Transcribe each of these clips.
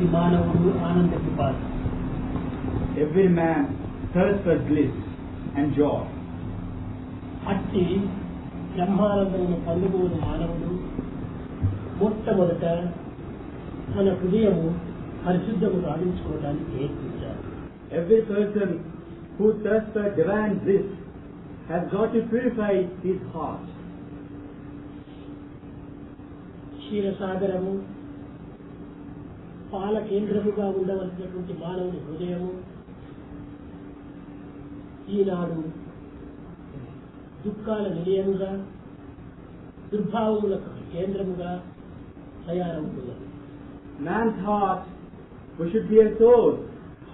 ప్రతి మానవుడు ఆనంద పిపాస. Every man thirsts for bliss and joy. అట్టి బ్రహ్మానందమును పొందగోరు మానవుడు మొట్టమొదట తన హృదయము పరిశుద్ధము సాధించుకోవడానికి ప్రయత్నించాలి. Every person who thirsts for divine bliss has got to purify his heart. క్షీరసాగరము పాల కేంద్రముగా ఉండవలసినటువంటి మానవుని హృదయము ఈనాడు దుఃఖాల నిలయముగా దుర్భావములకు కేంద్రముగా తయారవుతున్నది. Man's heart, which should be a source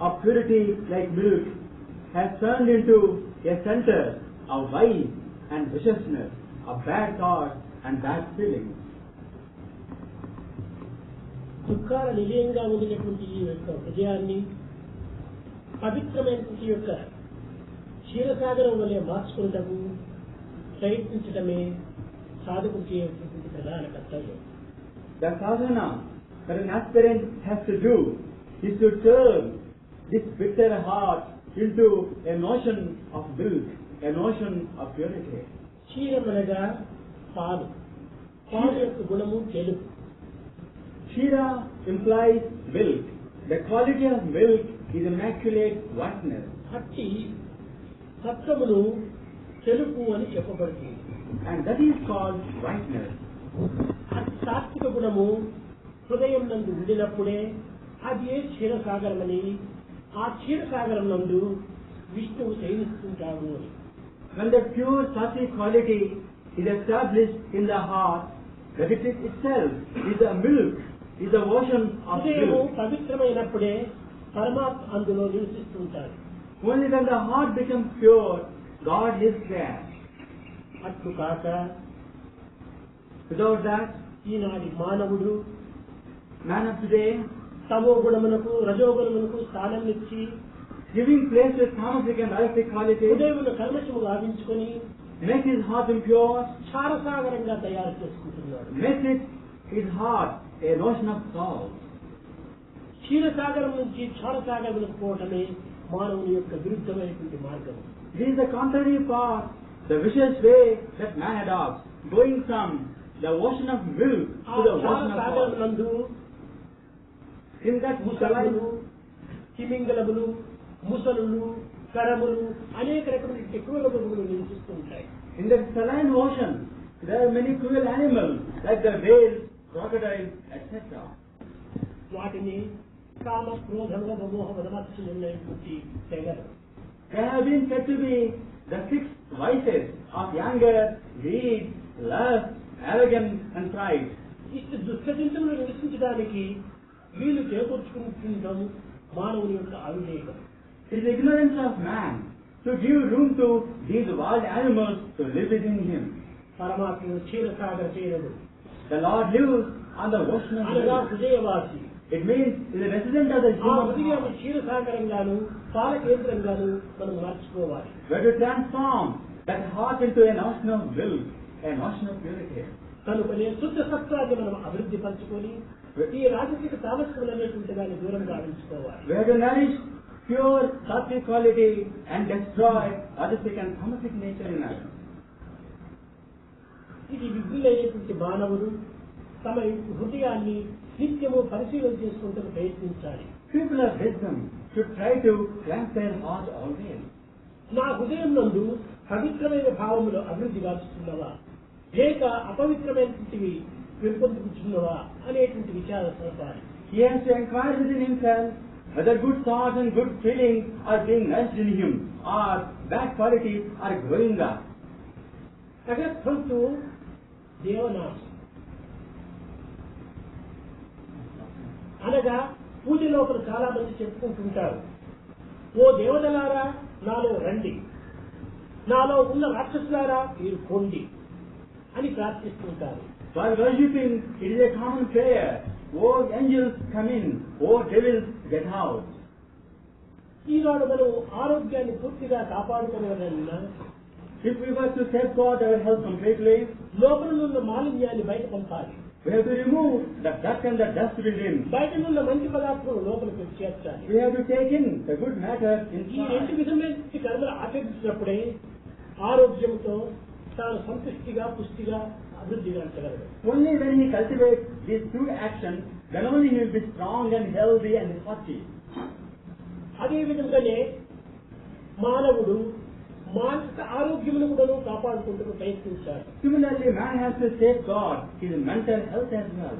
of purity like milk, has turned into a center of vice and viciousness, of bad thoughts and bad feelings. దుఃఖాల నిలయంగా ఉండినటువంటి ఈ యొక్క హృదయాన్ని పవిత్రమైనటువంటి యొక్క క్షీరసాగరం వలె మార్చుకున్నటకు ప్రయత్నించడమే సాధకుడు చేయవలసినటువంటి ప్రధాన కర్తవ్యం. The sadhana that an aspirant has to do is to turn this bitter heart into a notion of milk, a notion of purity. క్షీరమనగా పాలు, పాలు యొక్క గుణము తెలుపు. Kshira implies milk. The quality of milk is immaculate whiteness. అట్టి సత్వమును తెలుపు అని చెప్పబడుతుంది. And that is called whiteness. అతి సాత్విక గుణము హృదయం నందు ఉండినప్పుడే అది క్షీరసాగరమని, ఆ క్షీరసాగరం నందు విష్ణువు శయనిస్తుంటాడు అని. When the pure sattvic quality is established in the heart, that it is itself is the milk, is the ocean of హృదయము milk. పవిత్రమైనప్పుడే పరమాత్మ అందులో నివసిస్తుంటాడు. Only when the heart becomes pure, God lives there. అట్లు కాక Without that, ఈనాటి మానవుడు man of today, తమో గుణమునకు రజోగుణమునకు స్థానం ఇచ్చి giving place to tamasic and rajasic qualities, హృదయమును కల్మషము గావించుకొని makes his heart impure, క్షారసాగరంగా తయారు చేసుకుంటున్నాడు. makes it his heart a notion of salt. క్షీరసాగరం నుంచి క్షారసాగరంలోకి పోవటమే మానవుని యొక్క విరుద్ధమైనటువంటి మార్గం. This is the contrary path, the vicious way that man adopts, going from the ocean of milk ఆ to the ocean of క్షారసాగరం salt. నందు In that ముసలులు, saline, తిమింగలములు, ముసలులు, కరములు అనేక రకమైన ఎక్కువ మృగములు నివసిస్తూ ఉంటాయి. in that saline ocean, there are many cruel animals like the whales, crocodiles, etc. వాటిని కామ క్రోధ లోభ మోహ మదమత్సరైనటువంటి తెగలు. They have been said to be the 6 vices of anger, greed, lust, arrogance and pride. ఇటు దుష్ట చింతనలు నివసించడానికి వీలు చేకూర్చుకుంటుండడం మానవుని యొక్క అవివేకం. It is ignorance of man to give room to these wild animals to live within him. పరమాత్మ క్షీరసాగర చేయడు The Lord lives on the ocean of అనగా milk. హృదయవాసి. It means he is a resident of the ఆ human హృదయం heart. క్షీరసాగరంగాను పాల కేంద్రంగాను మనం మార్చుకోవాలి. We have to transform that heart into an ocean of milk, an ocean of purity. కనుకనే శుద్ధ సత్వాన్ని మనం అభివృద్ధి పరచుకొని ఈ రాజకీయ తామస్సులు అనేటువంటి దాన్ని దూరం గావించుకోవాలి. We have to nourish pure sattvic quality and destroy rajasic and tamasic nature in us. ఇది విజ్ఞులైనటువంటి మానవులు తమ హృదయాన్ని నిత్యము పరిశీలన చేసుకుంటూ ప్రయత్నించాలి. People of wisdom should try to cleanse their heart always. నా హృదయం నందు పవిత్రమైన భావములు అభివృద్ధి గావిస్తున్నవా లేక అపవిత్రమైనటువంటివి పెంపొందుకుతున్నవా అనేటువంటి విచారణ సరపాలి. He has to inquire within himself whether good thoughts and good feelings are being nourished in him or bad qualities are growing up. తగత్వంతు దేవనాశం అనగా పూజ లోపల చాలా మంది చెప్పుకుంటుంటారు, ఓ దేవతలారా నాలో రండి, నాలో ఉన్న రాక్షసులారా మీరు పొండి అని ప్రార్థిస్తుంటారు. While worshipping, it is a common prayer, "O angels, come in, O devils, get out." ఈనాడు మనం ఆరోగ్యాన్ని పూర్తిగా కాపాడుకోవాలన్నా If we were to safeguard our health completely, లోపల ఉన్న మాలిన్యాన్ని బయట పంపాలి. We have to remove the dirt and the dust within. బయట ఉన్న మంచి పదార్థం లోపలికి చేర్చాలి. We have to take in the good matter ఈ inside. రెండు విధమైన కర్మలు ఆచరించినప్పుడే ఆరోగ్యంతో తాను సంతృష్టిగా పుష్టిగా అభివృద్ధిగా ఉంచగలడు. Only when he cultivates these two actions, then only he will be strong and healthy and hearty. అదే విధంగానే మానవుడు మానసిక ఆరోగ్యమును కూడా కాపాడుకుంటూ ప్రయత్నించాలి. Similarly, man has to safeguard his mental health as well.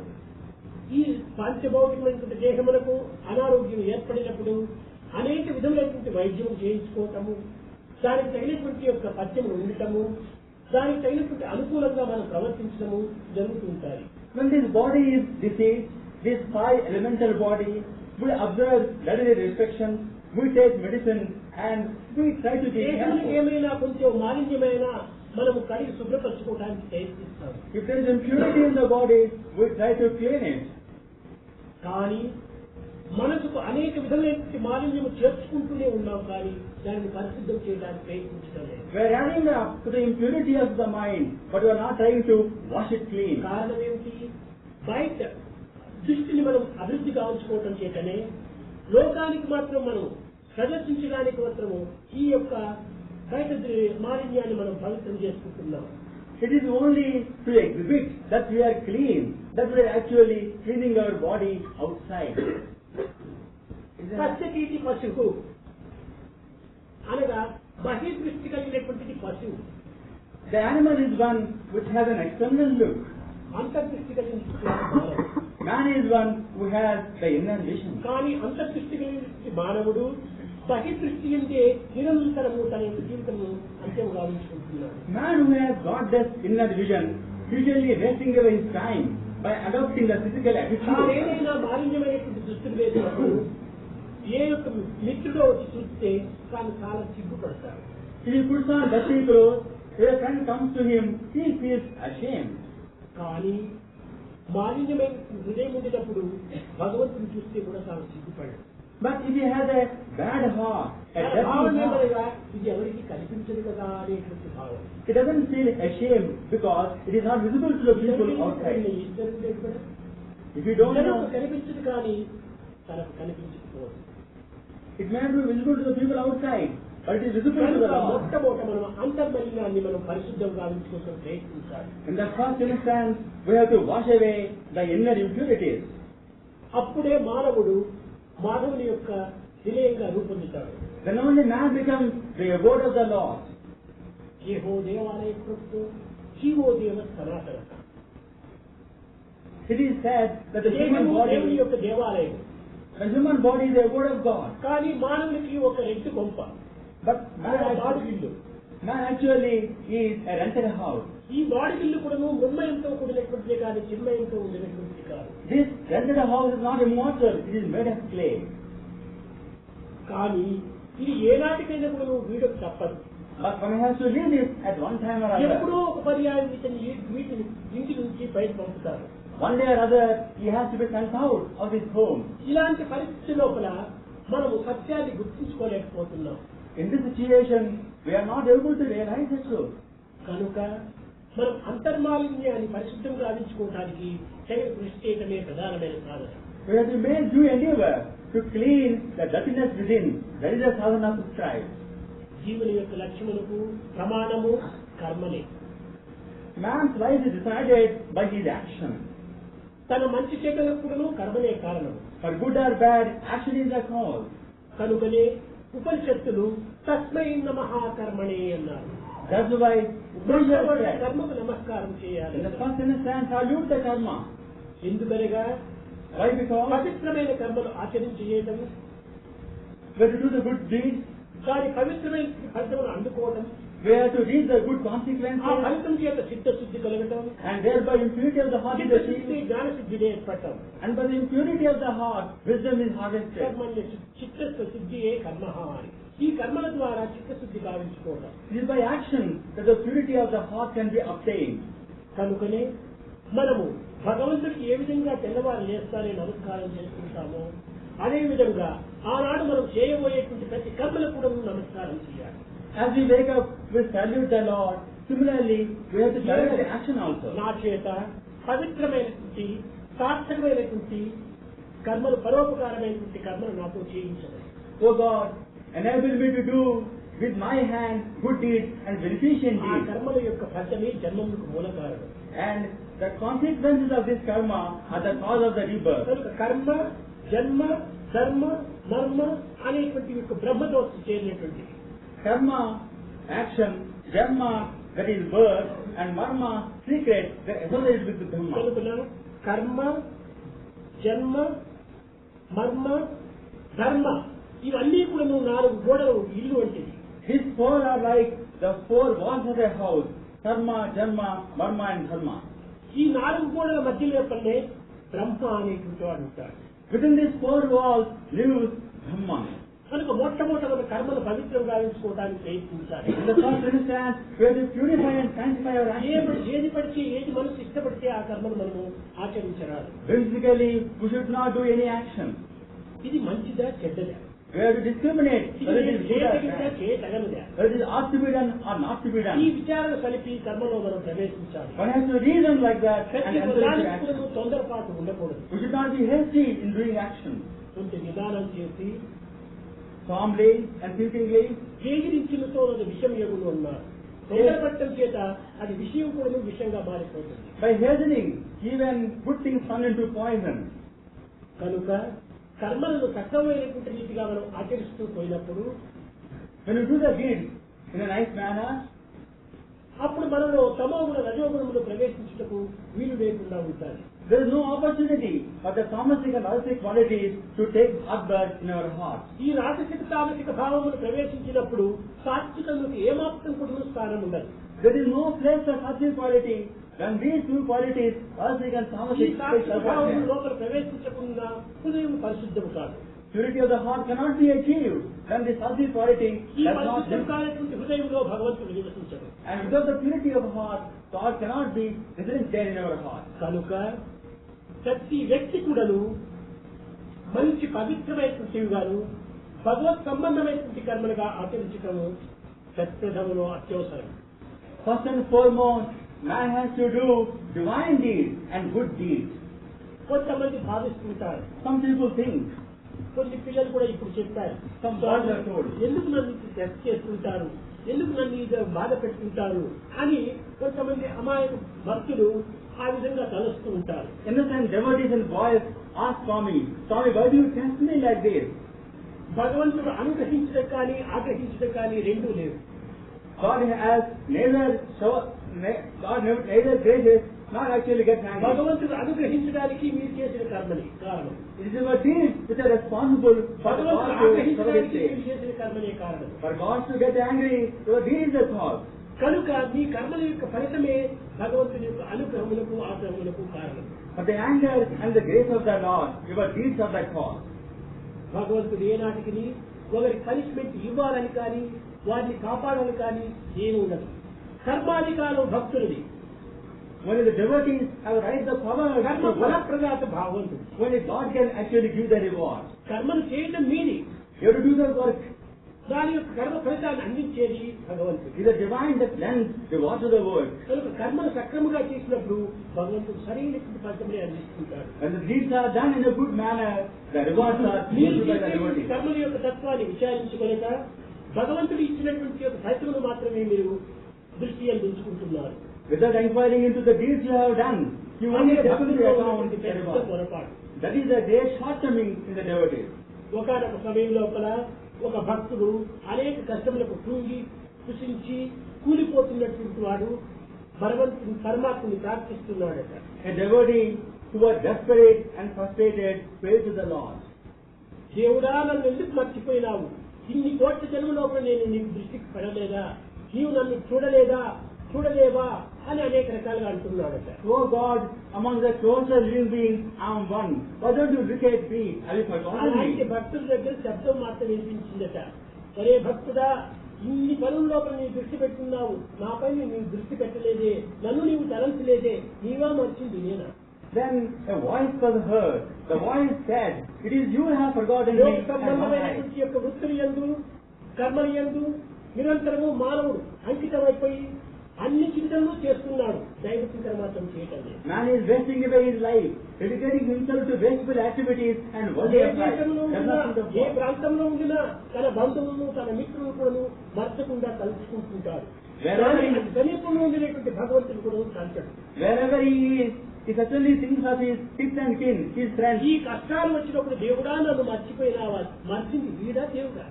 ఈ పాంచభౌతికమైనటువంటి దేహములకు అనారోగ్యం ఏర్పడినప్పుడు అనేక విధములైనటువంటి వైద్యం చేయించుకోవటము, దానికి తగినటువంటి యొక్క పథ్యములు ఉండటము, దానికి తగినటువంటి అనుకూలంగా మనం ప్రవర్తించడము జరుగుతుంటాయి. When this body is diseased, this five elemental body, we observe daily restrictions, we take medicine and we try to be దేహానికి careful. ఏమైనా కొంచెం మాలిన్యమైన మనము కడిగి శుభ్రపరచుకోవడానికి ప్రయత్నిస్తాము. If there is impurity in the body, we try to clean it. కానీ మనసుకు అనేక విధమైనటువంటి మాలిన్యము చేర్చుకుంటూనే ఉన్నాం, కానీ దానిని పరిశుద్ధం చేయడానికి ప్రయత్నించడం లేదు. We are adding up to the impurity of the mind, but we are not trying to wash it clean. కారణం ఏమిటి? బయట దృష్టిని మనం అభివృద్ధి కావాల్చుకోవటం చేతనే లోకానికి మాత్రం మనం ప్రదర్శించడానికి మాత్రము ఈ యొక్క బయట మాలిన్యాన్ని మనం పవిత్రం చేసుకుంటున్నాం. It is only to exhibit that we are clean, that we are actually cleaning our body outside. పచ్చకీటి పశువు అనగా బహిర్దృష్టి కలిగినటువంటిది పశువు. The animal is one which has an external look. అంతర్దృష్టి కలిగిన Man is one who has the inner vision. కానీ అంతర్దృష్టి కలిగిన మానవుడు బహిర్దృష్టి అంటే నిరంతరము తన యొక్క జీవితము అంత్యం గావించుకుంటున్నాడు. Man who has got this inner vision usually wasting away his time by adopting the physical attitude. ఏదైనా మాలిన్యమైనటువంటి దుస్తులు వేసినప్పుడు ఏ యొక్క మిత్రుడో వచ్చి చూస్తే తాను చాలా సిగ్గుపడతాడు. If he puts on dirty clothes, if a friend comes to him, he feels ashamed. కానీ మాలిన్యమైన హృదయం ఉండేటప్పుడు భగవంతుని చూస్తే కూడా తాను సిగ్గుపడాడు. But if he has a bad heart, a dirty heart, ఇది ఎవరికి కనిపించదు కదా అనేటువంటి భావం. he doesn't feel ashamed because it is not visible to the people outside. If you don't know, కనిపించదు కానీ తనకు కనిపించకపోవచ్చు. it may not be visible to the people outside, but it is visible to the Lord. మొట్టమొదట మనం అంతర్మలినాన్ని మనం పరిశుద్ధం గావించుకోవడం ప్రయత్నించాలి. In the first instance, we have to wash away the inner impurities. అప్పుడే మానవుడు మానవుని యొక్క నిలయంగా రూపొందుతాడు. Then only man becomes the abode of the Lord. ఏహో దేవాలయ కృప్తో జీవో దేవ సనాతన. It is said that the human దేవుని body, యొక్క దేవాలయం, the human body is the abode of God. కానీ మానవునికి ఒక రెట్టు కొంప, But బాడిగిల్లు. man actually is a rented house. ఈ బాడిగిల్లు కూడా మృన్మయంతో కూడినటువంటిది కానీ చిన్మయంతో ఉండినటువంటిది కాదు. This rented house is not immortal, it is made of clay. కానీ ఇది ఏనాటికైనా కూడా నువ్వు వీడకు తప్పదు. But one has to leave this at one time or ఎప్పుడో other. ఒక పర్యాయం వీటిని ఇంటి నుంచి బయట పంపుతారు. One day or other, he has to be sent out of his home. ఇలాంటి పరిస్థితి లోపల మనము సత్యాన్ని గుర్తించుకోలేకపోతున్నాం. In this situation, we are not able to realize the truth. కనుక మనం అంతర్మాలిన్యాన్ని పరిశుద్ధం గావించుకోవడానికి తగిన కృషి చేయటమే ప్రధానమైన సాధన. We have to make due endeavor to clean the dirtiness within. That is the sadhana prescribed. జీవుని యొక్క లక్ష్యములకు ప్రమాణము కర్మనే. Man's life is decided by his action. తన మంచి చెడ్డలకు కర్మనే కారణం. For good or bad, action is the cause. కనుకనే ఉపనిషత్తులు తస్మై నమః కర్మణే అన్నారు. That's why Upanishad said, కర్మకు నమస్కారం చేయాలి. in the first instance, salute the karma. ఎందుకనగా Why? Because పవిత్రమైన కర్మలు ఆచరించేయటం, we have to do the good deeds, దాని పవిత్రమైన ఫలితమును అందుకోవడం, we have to reap the good ఆ consequences, ఫలితం చేత చిత్తశుద్ధి కలగటం, and thereby impurity of the heart is చిత్తశుద్ధి achieved, జ్ఞానశుద్ధిని ఏర్పడటం. and by the impurity of the heart, wisdom is harvested. కర్మణ్య చిత్తశుద్ధియే కర్మ అని. ఈ కర్మల ద్వారా చిత్తశుద్ధి గావించుకోవడం. It is by action that the purity of the heart can be obtained. కనుకనే మనము భగవంతుడికి ఏ విధంగా తెల్లవారు లేస్తారని నమస్కారం చేసుకుంటామో అదే విధంగా ఆనాడు మనం చేయబోయేటువంటి ప్రతి కర్మలకు కూడా నమస్కారం చేయాలి. As we wake up, we salute the Lord. Similarly, we have to salute the action also. నా చేత పవిత్రమైనటువంటి సార్థకమైనటువంటి కర్మలు, పరోపకారమైనటువంటి కర్మలు నాతో చేయించదు. Oh God, enable me to do with my hand good deeds and beneficent ఆ deeds. కర్మల యొక్క ఫలితమే జన్మములకు మూల కారణం. And the consequences of this karma are the cause of the rebirth. కనుక కర్మ, జన్మ, ధర్మ, మర్మ అనేటువంటి యొక్క బ్రహ్మతో చేరినటువంటి Karma, action, dharma, that is birth, and marma, secret, that are associated with the Dhamma. కనుక కర్మ, జన్మ, మర్మ, ధర్మ ఇవన్నీ కూడా 4 గోడలు ఇల్లు వంటివి. These 4 are like the 4 walls of a house: karma, janma, marma, and dharma. ఈ 4 గోడల మధ్యలో పల్లె బ్రహ్మ అనేటువంటి వాడు ఉంటాడు. Within these 4 walls lives Dhamma. కనుక మొట్టమొదట మన కర్మను పవిత్రం గావించుకోవడానికి ప్రయత్నించాలి. In the first instance, we have to purify and sanctify our actions. ఏది పడితే ఏది మనసు ఇష్టపడితే ఆ కర్మను మనము ఆచరించరాదు. Basically, we should not do any action. ఇది మంచిదా చెడ్డదా, We have to discriminate whether it is good or చేయగలిగితే bad, చేయగలదా, whether it is ought to be done or not to be ఈ done. విచారణ కలిపి కర్మలో మనం ప్రవేశించాలి. One has to reason like that and ప్రతి enter into దానికి action. కూడా తొందరపాటు ఉండకూడదు. We should not be hasty in doing action. కొంత నిదానం చేసి Calmly and thinkingly, వేగిరించినతో అది విషయం ఎగులు అన్నారు. తొందరపడటం చేత అది విషయం కూడా విషయంగా మారిపోతుంది. by hastening, even good things turn into poison. కనుక కర్మలను సక్రమమైనటువంటి రీతిగా మనం ఆచరిస్తూ పోయినప్పుడు When you do the deeds in a nice manner, అప్పుడు మనలో తమోగుణ రజోగుణములు ప్రవేశించుటకు వీలు లేకుండా ఉంటాయి. there is no opportunity for the tamasic and rajasic qualities to take birth in our hearts. ఈ రాజసిక తామసిక భావములు ప్రవేశించినప్పుడు సాత్వికములకు ఏమాత్రం కూడా స్థానం ఉండదు. There is no place for sattvic quality when these 2 qualities, rajasic and ఈ tamasic, take సాత్విక భావములు surface. లోపల ప్రవేశించకుండా హృదయం పరిశుద్ధము కాదు. Purity of the heart cannot be achieved when the sattvic quality ఈ does not పరిశుద్ధం live. కానటువంటి హృదయంలో భగవంతుడు నివసించడు. And without the purity of heart, God cannot be resident there in our heart. కనుక ప్రతి వ్యక్తి కూడాను మంచి పవిత్రమైనటువంటివి గాను భగవత్ సంబంధమైనటువంటి కర్మలుగా ఆచరించడము సత్ప్రథములో అత్యవసరం. First and foremost, man has to do divine deeds and good deeds. కొంతమంది భావిస్తుంటారు, Some people think, కొన్ని పిల్లలు కూడా ఇప్పుడు చెప్పారు, some gods are told, ఎందుకు నన్ను టెస్ట్ చేస్తుంటారు, ఎందుకు నన్ను ఇది బాధ పెట్టుకుంటారు అని కొంతమంది అమాయక భక్తులు ఆ విధంగా తలస్తూ ఉంటారు. innocent devotees and boys ask Swami, why do you test me like this? భగవంతుడు అనుగ్రహించడం కానీ ఆగ్రహించడం కానీ రెండూ లేవు. God has neither graces nor actually gets angry. భగవంతుడు అనుగ్రహించడానికి మీరు చేసిన కర్మని కారణం. It is your deeds which are responsible for the భగవంతుడు God to ఆగ్రహించడానికి get మీరు చేసిన కర్మనే కారణం. For God to get angry, your deed is the cause. కనుక మీ కర్మల యొక్క ఫలితమే భగవంతుని యొక్క అనుగ్రహములకు ఆగ్రహములకు కారణం. But the anger and the grace of the Lord, your deeds are the cause. భగవంతుడు ఏనాటికి ఒకరి పనిష్మెంట్ ఇవ్వాలని కానీ వారిని కాపాడాలని కానీ ఏమి ఉండదు. కర్మాధికారం భక్తుడిది. Only the devotees have right the power కర్మ to work. ఫలప్రదాత భాగవంతుడు. Only God can actually give the reward. కర్మను చేయడం మీది, You have to do the work. దాని యొక్క కర్మ ఫలితాన్ని అందించేది భగవంతుడు. It is the divine that lends the reward to the work. కనుక కర్మను సక్రమంగా చేసినప్పుడు భగవంతుడు సరైనటువంటి ఫలితమే అందిస్తుంటాడు. When the deeds are done in a good manner, the rewards are మీరు given by the చేసేటువంటి devotees. కర్మల యొక్క తత్వాన్ని విచారించుకొనక భగవంతుడు ఇచ్చినటువంటి యొక్క ఫలితమును మాత్రమే మీరు దృష్టి అందించుకుంటున్నారు. Without inquiring into the deeds you have done, you only take into account the పెద్ద reward. పొరపాటు. That is the great shortcoming in the devotees. ఒకనొక సమయం లోపల ఒక భక్తుడు అనేక కష్టములకు కృంగి కృషించి కూలిపోతున్నటువంటి వాడు భగవంతుని పరమాత్మని ప్రార్థిస్తున్నాడట. A devotee who was desperate and frustrated prayed to the Lord. దేవుడా, నన్ను ఎందుకు మర్చిపోయినావు? ఇన్ని కోట్ల జన్మలోపల నేను నీకు దృష్టికి పడలేదా? నీవు నన్ను చూడలేవా అని అనేక రకాలుగా అంటున్నాడట. Oh God, among the closer living beings, I am one. Why don't you look at me? Have you forgotten అలాంటి me? భక్తుల దగ్గర శబ్దం మాత్రం వినిపించిందట. ఒరే భక్తుడా, ఇన్ని పనుల లోపల నీ దృష్టి పెట్టున్నావు, నాపై నీవు దృష్టి పెట్టలేదే, నన్ను నీవు తలంచలేదే, నీవా మర్చింది నేనా? Then a voice was heard. The voice said, "It is you who have forgotten లోక me and not I." సంబంధమైనటువంటి యొక్క వృత్తులు యందు కర్మల యందు నిరంతరము మానవుడు అంకితమైపోయి అన్ని చింతనలు చేస్తున్నాడు, దైవ చింతన మాత్రం చేయటం లేదు. Man is wasting away his life, dedicating himself to wasteful activities and A worldly దేశంలో ఉండినా, affairs. ఏ ప్రాంతంలో ఉండినా తన బంధువులను తన మిత్రులను కూడా మర్చకుండా కలుసుకుంటుంటాడు. సమీపంలో ఉండినటువంటి భగవంతుడు కూడా కలిచాడు. Wherever he is, he certainly thinks of his kith and kin, his friends. ఈ కష్టాలు వచ్చినప్పుడు దేవుడా నన్ను మర్చిపోయినావా, మర్చింది వీడా దేవుడా?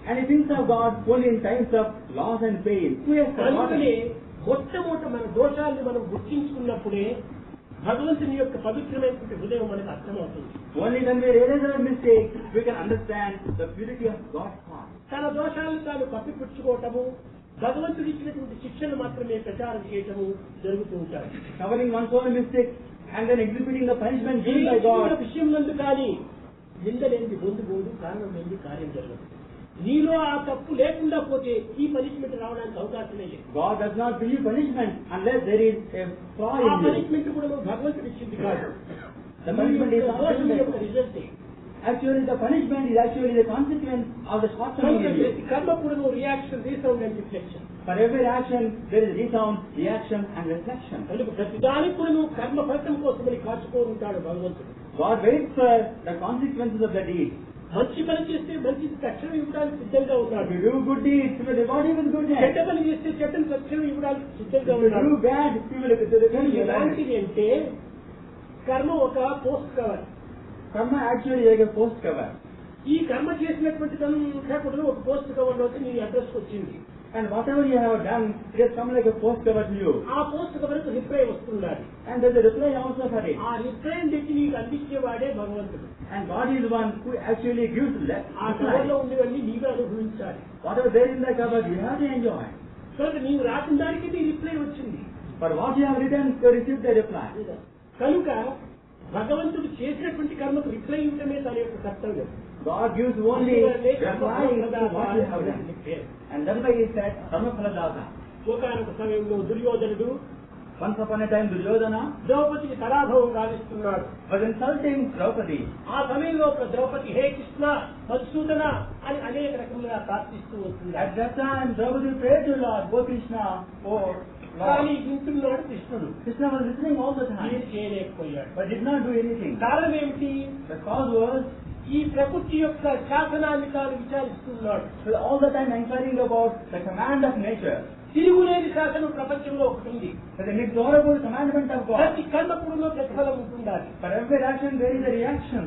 And he thinks of God only in times of loss and pain. Who has అందుకనే forgotten? మొట్టమొదట మన దోషాన్ని మనం గుర్తించుకున్నప్పుడే భగవంతుని యొక్క పవిత్రమైనటువంటి హృదయం మనకు అర్థమవుతుంది. Only when we realize our mistake, we can understand the purity of God's heart. తన దోషాలను తాను కప్పిపుచ్చుకోవటము, భగవంతుడు ఇచ్చినటువంటి శిక్షను మాత్రమే ప్రచారం చేయటము జరుగుతూ ఉంటాయి. Covering one's own mistake and then exhibiting the punishment A given by God. విషయం నందు కానీ నిందలేంది పొందుకోదు, కారణం లేని కార్యం జరగదు. నీలో ఆ తప్పు లేకుండా పోతే ఈ పనిష్మెంట్ రావడానికి అవకాశమే లేదు. God does not give you punishment unless there is a flaw ఆ in you. పనిష్మెంట్ కూడా భగవంతుడు ఇచ్చింది కాదు. The punishment is not దోషం యొక్క punishment. Result. Actually, the punishment is actually the consequence of the shortcoming in you. కర్మ కూడా reaction, resound and reflection. For every action, there is resound, reaction, and reflection. కనుక ప్రతిదానికి కూడా కర్మ ఫలితం కోసమని కాచుకోని ఉంటాడు భగవంతుడు. God waits for the consequences of the deed. మంచి పని చేస్తే మంచిది తక్షణం ఇవ్వడానికి సిద్ధంగా ఉన్నాడు. If you do good deeds, He will reward you with goodness. చెడ్డ పని చేస్తే చెడ్డను తక్షణం ఇవ్వడానికి సిద్ధంగా If you ఉన్నాడు. do bad, He will return you bad. ఎలాంటిది అంటే కర్మ ఒక post cover. Karma actually is like a post cover. ఈ కర్మ చేసినటువంటి అంతా కూడా ఒక పోస్ట్ కవర్ లోకి నీ అడ్రస్ వచ్చింది. And whatever you have done, it has come like a post cover to you. ఆ పోస్ట్ కవర్ కు రిప్లై వస్తున్నది. And there is a reply also for it. ఆ రిప్లై తెచ్చి నీకు అందించేవాడే భగవంతుడు. And God is the one who actually gives ఆ cover లో reply. ఉండేవన్నీ నీవే అనుభవించాలి. Whatever there in the cover, you have to enjoy. కనుక నీవు రాసిన దానికి నీ రిప్లై వచ్చింది. For what you have written, you receive the reply. కనుక భగవంతుడు చేసినటువంటి కర్మకు రిప్లై ఇవ్వడమే తన యొక్క కర్తవ్యం. God gives only replying to what you have done. And that's why He said, Karma Phaladata. ఒకనొక సమయంలో దుర్యోధనుడు Once upon a time, Duryodhana ద్రౌపదికి పరాభవం గావిస్తున్నాడు. was insulting Draupadi. ఆ సమయంలో ద్రౌపది హే కృష్ణ మధుసూదన అని అనేక రకములుగా ప్రార్థిస్తూ వస్తుంది. At that time, Draupadi prayed to Lord, O Krishna, O కానీ Lord. వింటున్నాడు కృష్ణుడు. Krishna was listening all the ఏం time, చేయలేకపోయాడు. but did not do anything. కారణం ఏమిటి? The cause was, ఈ ప్రకృతి యొక్క శాసనాన్ని తాను విచారిస్తున్నాడు. he was all the time inquiring about the command of nature. తిరుగులేని శాసనం ప్రపంచంలో ఒకటి ఉంది. The inexorable commandment of God. ప్రతి కర్మకుడులో ప్రతిఫలం ఉంటుండాలి. For every action, there is a reaction.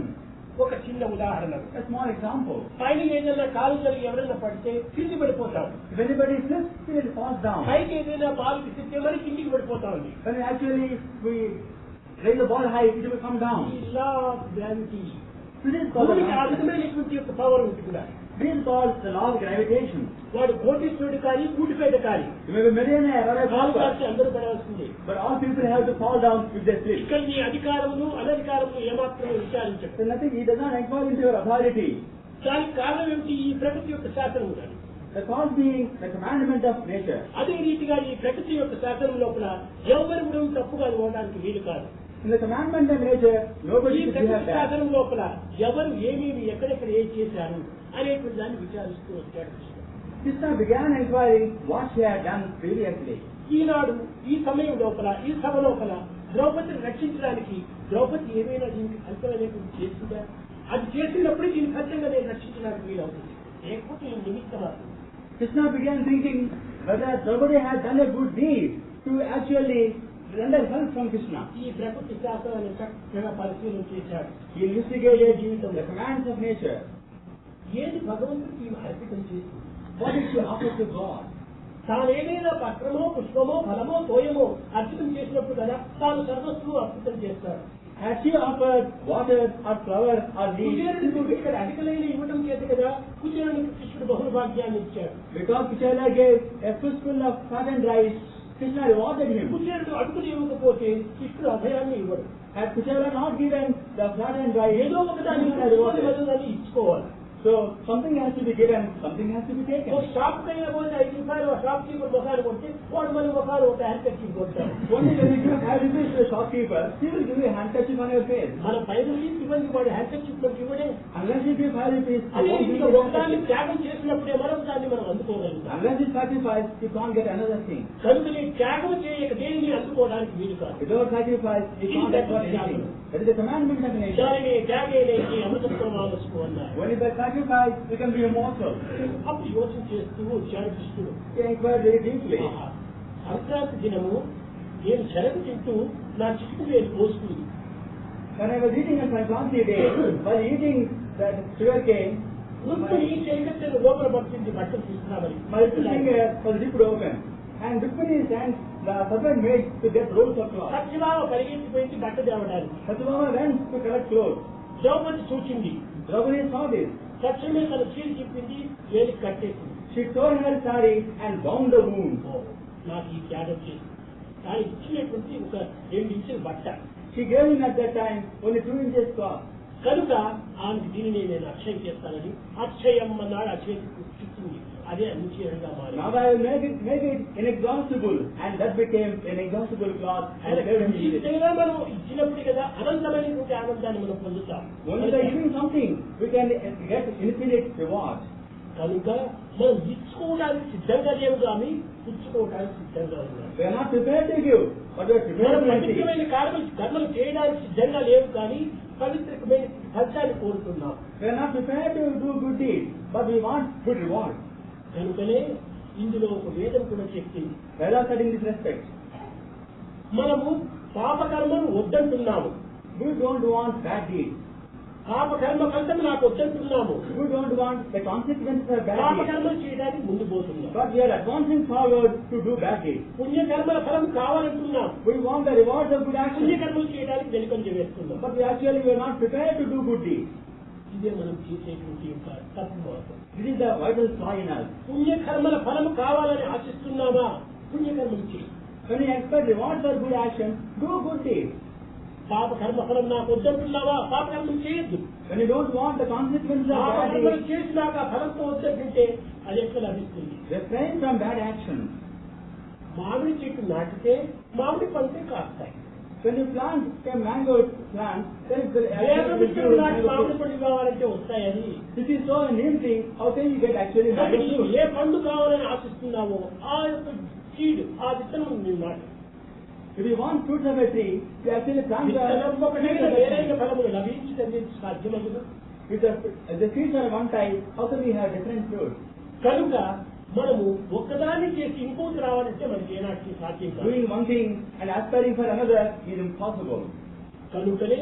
ఒక చిన్న ఉదాహరణ, A small example. పైన ఏదైనా కాలు జరిగి ఎవరైనా పడితే కింది పడిపోతాడు. If anybody slips, he will fall down. పైకి ఏదైనా బాల్ విసిరితే మరి కిందికి పడిపోతా ఉంది. When actually we raise the ball high, it will come down. ఈ law of gravity, This is called భూమికి ఆ విధమైనటువంటి యొక్క పవర్ ఉంటుంది. this is called the law of gravitation. వాడు కోటీశ్వరుడు కానీ కూటిపేట కానీ You may be a millionaire or a కాలు pauper, కాల్చి అందరూ పడవలసింది. but all people have to fall down if they slip. ఇక్కడ నీ అధికారములు అనధికారములు ఏమాత్రం విచారించదు. So nothing, he does not inquire into your authority. దానికి కారణం ఏమిటి? ఈ ప్రకృతి యొక్క శాసనం కానీ. The cause being the commandment of nature. అదే రీతిగా ఈ ప్రకృతి యొక్క శాసనం లోపల ఎవరు కూడా తప్పుగా పోవడానికి వీలు కాదు. In the commandment of nature, nobody ఈ should ప్రకృతి have that. శాసనం లోపల ఎవరు ఏమేమి ఎక్కడెక్కడ ఏం చేశారు అనేటువంటి దాన్ని విచారిస్తూ వచ్చాడు. Krishna began inquiring what he had done previously. ఈనాడు ఈ సమయం లోపల ఈ సభ లోపల ద్రౌపదిని రక్షించడానికి ద్రౌపది ఏమైనా దీనికి ఫలితమైనటువంటి చేసిందా? అది చేసినప్పుడు దీని ఫలితంగా నేను రక్షించడానికి వీలవుతుంది, లేకపోతే ఈ నిమిత్తం అవుతుంది. Krishna began thinking whether Draupadi had done a good deed to actually render help from Krishna. ఈ ప్రకృతి శాస్త్రాన్ని చక్కగా పరిశీలన చేశాడు. He investigated the commands of nature. ఏది భగవంతుడికి అర్పితం చేసి What did she offer to God? తాను ఏదైనా పత్రమో పుష్పమో ఫలమో తోయమో అర్పితం చేసినప్పుడు కదా తాను సర్వస్వం అర్పితం చేస్తాడు. Had she offered water or flower or leaves? కుచేరుడికి ఇక్కడ అధికమైన ఇవ్వడం చేత కదా కుచేరుడికి కృష్ణుడు బహుభాగ్యాన్ని ఇచ్చాడు. Because Kuchala gave a fistful of fat and rice, Krishna rewarded him. కుచేరుడు అడుగులు ఇవ్వకపోతే కృష్ణుడు అభయాన్ని ఇవ్వడు. Had Kuchala not given the fat and rice, ఏదో ఒకదాన్ని Krishna rewarded. దాన్ని ఇచ్చుకోవాలి. So something has to be given, something has to be taken. ఒక shop కైనా పోతే 5 రూపాయలు షాప్ కీపర్ ముఖాలు కొట్టి వాడు మన ముఖాలు ఒక హ్యాండ్ కర్చీఫ్ కొట్టాడు. Only when you give 5 rupees to the shopkeeper, he will give you a handkerchief on your face. మన 5 రూపాయలు ఇవ్వండి వాడు హ్యాండ్ కర్చీఫ్ మనకి ఇవ్వడే. Unless Unless you give 5 rupees, you అదే won't ఇంకా get ఒకదాన్ని anything. త్యాగం చేసినప్పుడే మరొక దాన్ని మనం అందుకోగలుగుతాం. Unless you sacrifice, you can't get another thing. కనుకనే త్యాగం చేయక దేనిని అందుకోవడానికి వీలు కాదు. Without sacrifice, you can't get anything. That is the commandment of the nation. దానిని త్యాగేనేకి అమృతత్వం ఆలోచుకో అన్నారు. Only by sacrifice, you can be immortal. అప్పుడు యోచన చేస్తూ వచ్చాడు కృష్ణుడు. He inquired very deeply. Sankranti దినము నేను చెరకు తింటూ నా చిక్కు వేలు పోసుకుంది. When I was eating on Sankranti day, while eating that sugar cane, Rukmini చెలికత్తెను లోపల పడుతుంది బట్టలు తీసుకురామని. my little finger was ripped open. And Rukmini's hand, the serpent made to get rolls of cloth. Satyabhama పరిగెత్తిపోయింది బట్ట తేవడానికి. Satyabhama went to collect clothes. Draupadi చూచింది. Draupadi saw this. తక్షణమే తన చీర చెప్పింది, వేలికి కట్టేసింది. She tore her saree and bound the wound. నాకు ఈ త్యాగం చేసి కానీ ఇచ్చినటువంటి ఒక 2 ఇంచుల బట్ట. She gave him at that time only 2 inches cloth. కనుక ఆమెకి దీనిని నేను అక్షయం చేస్తానని అక్షయం అన్నాడు. అక్షయం చుట్టింది. అదే అనిశ్చయంగా మారింది. Now I will make it inexhaustible, and that became an exhaustible cloth. And gave him it. మనం ఇచ్చినప్పుడు కదా అనంతమైనటువంటి ఆనందాన్ని మనం పొందుతాం. Only by giving something we can get infinite reward. కనుక మనం ఇచ్చుకోవడానికి సిద్ధంగా లేవు కానీ పుచ్చుకోవడానికి సిద్ధంగా ఉన్నాం. We are not prepared to give, but we are prepared మనం to receive. పవిత్రమైన కర్మలు చేయడానికి సిద్ధంగా లేవు కానీ పవిత్రమైన ఫలితాన్ని కోరుతున్నాం. We are not prepared to do good deeds, but we want good reward. కనుకనే ఇందులో ఒక వేదం కూడా చెప్పింది. Veda said in this respect, మనము పాపకర్మను వద్దంటున్నాము. we don't want bad deeds. పాపకర్మ ఫలితం నాకు వద్దంటున్నాము. We don't want the consequences of bad deeds. పాపకర్మలు చేయడానికి ముందు పోతున్నాం. But we are advancing forward to do bad deeds. పుణ్యకర్మల ఫలం కావాలంటున్నాం. We want the rewards of good actions. పుణ్యకర్మలు చేయడానికి వెనుకంజ వేస్తున్నాం. But we are not prepared to do good deeds. ఇదే మనం చేసేటువంటి యొక్క తప్పు మార్గం. This is the vital flaw in us. పుణ్యకర్మల ఫలం కావాలని ఆశిస్తున్నామా? పుణ్యకర్మలు చేయి. When you expect rewards for good actions, do good deeds. పాపకర్మ ఫలం నాకు వద్దంటున్నావా? పాపకర్మలు చేయొద్దు. When you don't want the consequences of bad పాపకర్మలు deeds, చేసినాక ఫలంతో వద్దంటుంటే అది ఎట్లా లభిస్తుంది? refrain from bad actions. మామిడి చెట్టు నాటితే మామిడి పంటే కాస్తాయి. When you plant a mango plant, then it will వేప చెట్టు నాటి మామిడి actually పండు కావాలంటే వస్తాయని. This is so an easy thing. How can you get actually మరి mango నీవు fruit? ఏ పండు కావాలని ఆశిస్తున్నావో ఆ యొక్క సీడ్ ఆ విత్తనం నీవు నాటు. If you want fruits of a tree, you actually plant విత్తనం ఒకటైన the వేరైన ఫలములు లభించడం సాధ్యమగును. If the seeds are one type, how can we have different fruits? కనుక మనము ఒక్కదాన్ని చేసి ఇంకోటి రావాలంటే మనకి ఏనాటికి సాధ్యం కాదు. Doing one thing and aspiring for another is impossible. కనుకనే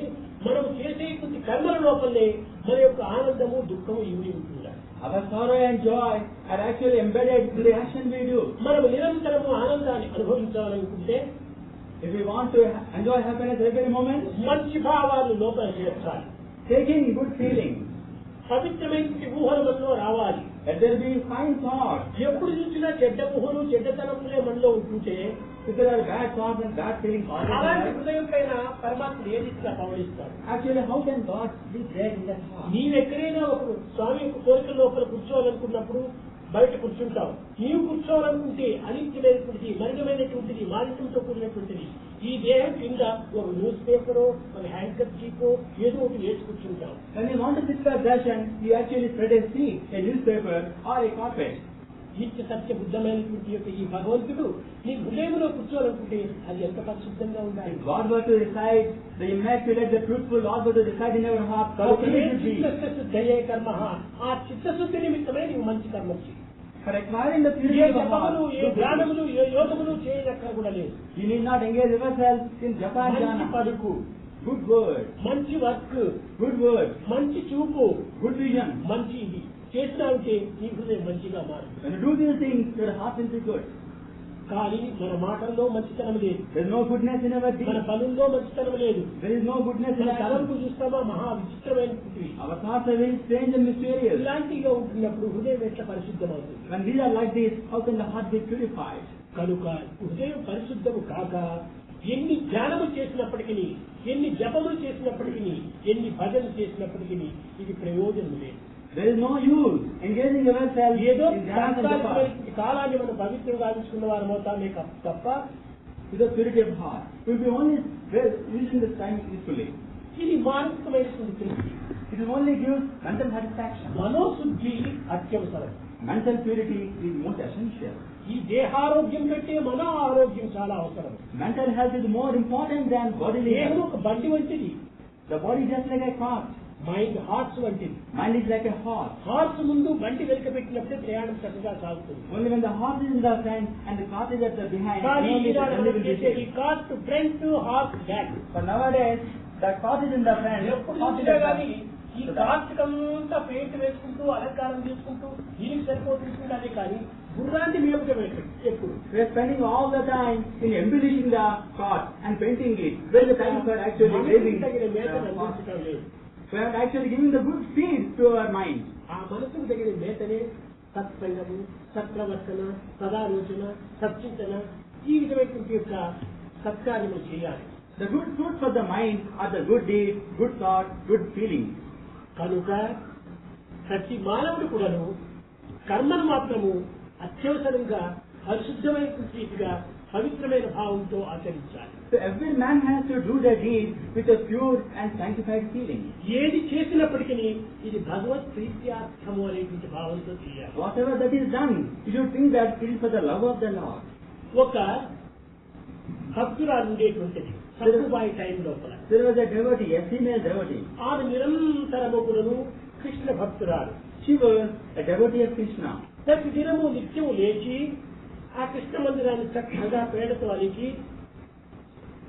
మనము చేసేటువంటి కర్మల లోపలనే మన యొక్క ఆనందము దుఃఖము ఇవి ఉంటున్నాయి. Our sorrow and joy are actually embedded in the action we do. మనము నిరంతరము ఆనందాన్ని అనుభవించాలనుకుంటే If we want to enjoy happiness every moment, మంచి భావాలు లోపల చేర్చాలి. taking good feelings, పవిత్రమైన ఊహలు మనలో రావాలి. let there be fine thoughts. ఎప్పుడు చూసినా చెడ్డ ఊహలు చెడ్డతనములే మనలో ఉంటుంటే If there are bad thoughts and bad feelings all the అలాంటి time, హృదయం పైన పరమాత్మ ఏ రీతిగా పవడిస్తాడు? actually how can God be there in that heart? నీవెక్కడైనా ఒక స్వామి యొక్క కోరిక లోపల కూర్చోవాలనుకున్నప్పుడు బయట కూర్చుంటావు. నీవు కూర్చోవాలనుకుంటే అనిత్యమైనటువంటిది మలినమైనటువంటిది మాలిన్యంతో కూడినటువంటిది ఈ దేహం కింద ఒక న్యూస్ పేపరో ఒక హ్యాండ్ కర్చీఫో ఏదో ఒకటి వేసి కూర్చుంటావు. When you want to sit for darshan, you actually spread a sheet, a newspaper or a carpet. నిత్య సత్య బుద్ధమైనటువంటి యొక్క ఈ భగవంతుడు నీ హృదయంలో కూర్చోవాలనుకుంటే అది ఎంత పరిశుద్ధంగా ఉండాలి. If God were to decide, the immaculate, the truthful Lord were to decide in our heart, how can it be? చిత్తశుద్ధయే కర్మ. ఆ చిత్తశుద్ధి నిమిత్తమే నీవు మంచి కర్మ చేయి. For acquiring the A purity of the జపములు heart, ఏ ధ్యానములు ఏ యోగములు చేయనక్కడ కూడా లేదు. you need not engage yourself in japa and మంచి jnana. పలుకు, Good word, మంచి వర్క్, good word, మంచి చూపు, good vision. మంచి ఇది చేసినాంటే నీ హృదయం మంచిగా మారు. When you do these things, your heart will be good. కానీ మన మాటల్లో మంచితనం లేదు, There is no goodness in our మన deeds. పనుల్లో మంచితనం లేదు. There is no goodness in మన our తలంపు actions. చూస్తామా మహా విచిత్రమైనటువంటివి. Our thoughts are very strange and mysterious. ఇలాంటిగా ఉంటున్నప్పుడు హృదయం ఎట్లా పరిశుద్ధమవుతుంది? When these are like this, how can the heart be purified? కనుక హృదయం పరిశుద్ధము కాక ఎన్ని ధ్యానము చేసినప్పటికీ ఎన్ని జపములు చేసినప్పటికీ ఎన్ని భజనలు చేసినప్పటికీ ఇది ప్రయోజనం లేదు. There is no use engaging yourself ఏదో in jnana and japa తాత్కాలికమైన కాలాన్ని మనం పవిత్రంగా ఆలోచుకున్న వారు అవుతామే తప్ప with the purity of heart. We will be only using this time usefully. ఇది మానసికమైనటువంటి తృప్తి. It will only give mental satisfaction. మనోశుద్ధి అత్యవసరం. Mental purity is most essential. ఈ దేహారోగ్యం కంటే మన ఆరోగ్యం చాలా అవసరం. Mental health is more important than bodily దేహం health. ఒక బండి వంటిది. The body is just like a cart. Mind hearts వంటిది. Mind is like a horse. Hearts ముందు బండి వెనుక పెట్టినప్పుడే ప్రయాణం చక్కగా సాగుతుంది. Only when the horse is in the front and the cart is at the behind, కానీ only the ఈనాడు journey మనం will be చేసే ఈ safe. Cart front heart back. But nowadays, the cart is in the front, ఎప్పుడు horse is చూసినా at the కానీ back. ఈ కార్తకంతా paint వేసుకుంటూ అలంకారం చేసుకుంటూ దీనికి సరిపోతుంది అదే కానీ గుర్రాన్ని మేపుగా ఎప్పుడు We are spending all the time in embellishing the cart and painting it. Where the time for actually raising తగిన మేత the horse. అందించడం లేదు. We are actually giving the good feed to our mind. ఆ మనసుకు తగిన మేతనే సత్సంగము, సత్ప్రవర్తన, సదాలోచన, సచ్చింతన ఈ విధమైనటువంటి యొక్క సత్కార్యము చేయాలి. The good food for the mind are the good deeds, good thoughts, good feelings. కనుక ప్రతి మానవుడు కూడాను కర్మను మాత్రము అత్యవసరంగా పరిశుద్ధమైన రీతిగా పవిత్రమైన భావంతో ఆచరించాలి. So every man has to do the deed with a pure and sanctified feeling. ఏది చేసినప్పటికీ ఇది భగవత్ ప్రీత్యార్థము అనేటువంటి భావంతో చేయాలి. Whatever that is done, you should think that it is for the love of the Lord. ఒక భక్తురాలు ఉండేటువంటిది సత్తుబాయి టైం లోపల. There was a devotee, a female devotee. ఆమె నిరంతరములను కృష్ణ భక్తురాలు. She was a devotee of Krishna. ప్రతి దినము నిత్యము లేచి ఆ కృష్ణ మందిరాన్ని చక్కగా పేడతో అలికి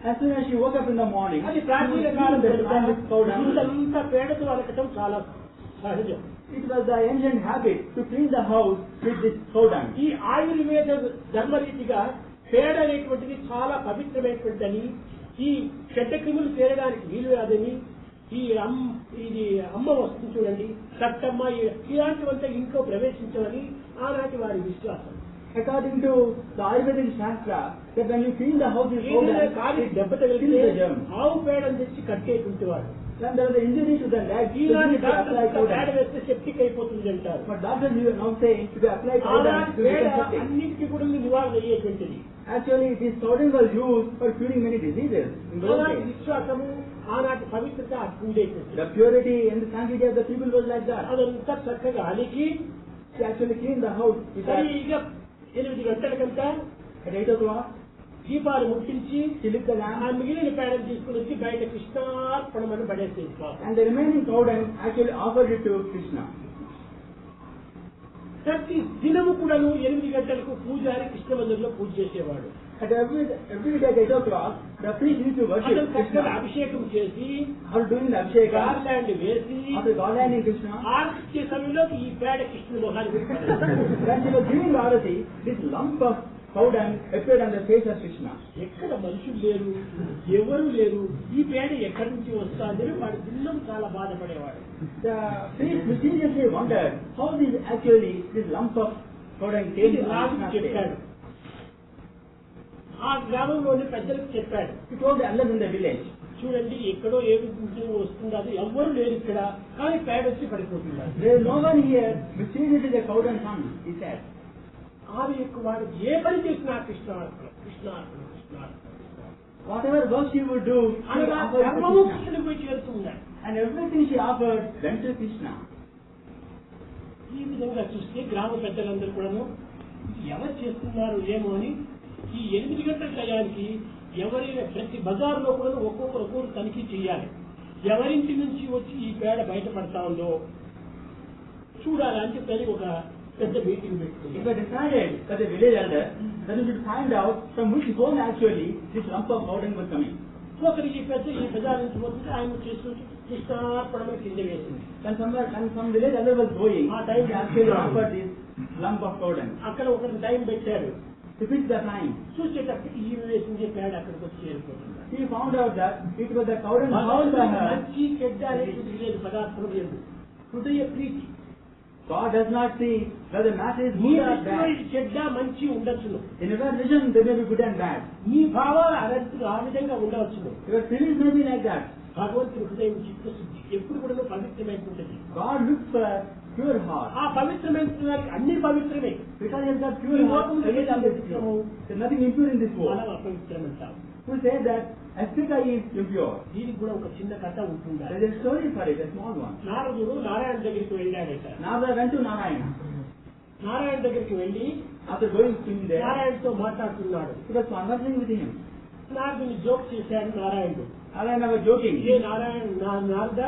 As soon as she woke up in the morning, అది she ప్రాచీన would column clean the ground with powder. ఇల్లంతా పేడతో అలకటం చాలా సహజం. It was the ancient habit to clean the house with this powder. ఈ ఆయుర్వేద ధర్మరీతిగా పేడ అనేటువంటిది చాలా పవిత్రమైనటువంటిదని, ఈ చెడ్డ క్రిములు చేరడానికి వీలు కాదని, ఇది అమ్మ వస్తుంది చూడండి సట్టమ్మ ఇలాంటివంతా ఇంట్లో ప్రవేశించమని ఆనాటి వారి విశ్వాసం. According to the Ayurvedic Shastra, that when you clean the house with ఏదైనా powder, కాలి it దెబ్బ kills తగిలితే the germ. ఆవు పేడను తెచ్చి కట్టేటువంటి వాడు. When there is an injury to the leg, you ఈనాటి need to apply డాక్టర్ పేడ powder. వేస్తే సెప్టిక్ అయిపోతుంది అంటారు. But doctors now say to apply powder ఆనాటి to పేడ become septic. అన్నిటికీ కూడా నివారణ అయ్యేటువంటిది. Actually, this powder was used for curing many diseases in those ఆనాటి days. విశ్వాసము, ఆనాటి పవిత్రత ఉండేటువంటిది. The purity and the sanctity of the people was like that. అదంతా చక్కగా అలికి She actually cleaned the house with that. సరిగా 8 గంటలకంతా At 8 o'clock, దీపాలు ముట్టించి she lit the lamp, ఆ మిగిలిన పేడను తీసుకుని వచ్చి బయట కృష్ణార్పణమని పడేసేది. and the remaining powder actually offered it to Krishna. ప్రతి దినము కూడాను 8 గంటలకు పూజారి కృష్ణ మందిరంలో పూజ చేసేవాడు. At every day at 8 o'clock, the priest used to worship అతను చక్కగా Krishna. అభిషేకం చేసి After doing the Abhishekam, garland వేసి after garlanding Krishna, ఆర్చే సమయంలో ఈ పేడ కృష్ణ మొహానికి పడేది. when she was giving the arati, this lump of powder appeared on the face of Krishna. ఎక్కడ మనుషులు లేరు, ఎవరు లేరు, ఈ పేడ ఎక్కడి నుంచి వస్తుందని వాడు దినం చాలా బాధపడేవాడు. The priest mysteriously wondered how this lump of powder came ఇది to రాజు Krishna's చెప్పాడు. face. ఆ గ్రామంలోని పెద్దలకు చెప్పాడు. He told the elders in the village, చూడండి ఎక్కడో ఏ నుంచి వస్తుందో అది ఎవ్వరు లేరు ఇక్కడ, కానీ పేడ వచ్చి పడిపోతున్నారు. there is no one here, mysteriously the powder comes, he said. ఆమె యొక్క వాడు ఏ పని చేసినా కృష్ణార్పణ కృష్ణార్పణ కృష్ణార్పణ. Whatever work she would do, she అనగా offered to ధర్మము Krishna. కృష్ణుడికి పోయి చేరుతున్నాడు. And everything she offered went to Krishna. ఈ విధంగా చూస్తే గ్రామ పెద్దలందరూ కూడాను ఎవరు చేస్తున్నారు ఏమో అని ఈ 8 గంటల టయానికి ఎవరైనా ప్రతి బజార్లో కూడా ఒక్కొక్కరు తనిఖీ చేయాలి. ఎవరింటి నుంచి వచ్చి ఈ పేడ బయటపడతా ఉందో చూడాలి అని చెప్పి ఒక పెద్ద మీటింగ్ పెట్టుకుంది. It was decided by the village elder that we should find out from which home actually this lump of powder was coming. ఒకరు ఈ బజార్ నుంచి పోతుంటే ఆయన చేసుకుంటూ కృష్ణార్పణమని కింద వేసింది. And some village elder was going, ఆ time he actually offered this lump of powder. అక్కడ ఒకరిని టైం పెట్టాడు. To fix the time, చూసేటప్పటికి ఈ వేసింది పేడ అక్కడికి వచ్చి చేరిపోతుంది. he found out that it was the powder found by her. మంచి చెడ్డ అనేది లేదు పదార్థం లేదు. హృదయ ప్రీతి. God does not see whether matter is నీ good or దృష్టిలో bad. ఇది చెడ్డ మంచి ఉండొచ్చును. In your vision, there may be good and bad. నీ భావాలు ఆ విధంగా ఉండవచ్చును. Your feelings may be like that. భగవంతుడి హృదయం చిత్తశుద్ధి ఎప్పుడు కూడా పవిత్రమైనటువంటిది. God looks for pure heart. ఆ పవిత్రమైన అన్ని పవిత్రమే. Because he has got pure heart, everything is pure. There is nothing impure in this world. మనం అపవిత్రం అంటాం. Who says that Astika is impure. దీనికి కూడా ఒక చిన్న కథ ఉంటుందా? There is a story for it, a small one. నారదుడు నారాయణ దగ్గరికి వెళ్ళాడట. Narada went to Narayana. Narayana దగ్గరికి వెళ్ళి After going to him there, నారాయణతో మాట్లాడుతున్నాడు. he was conversing with him. నారదుని జోక్ చేశాడు నారాయణుడు. Narayana was joking. ఏ నారద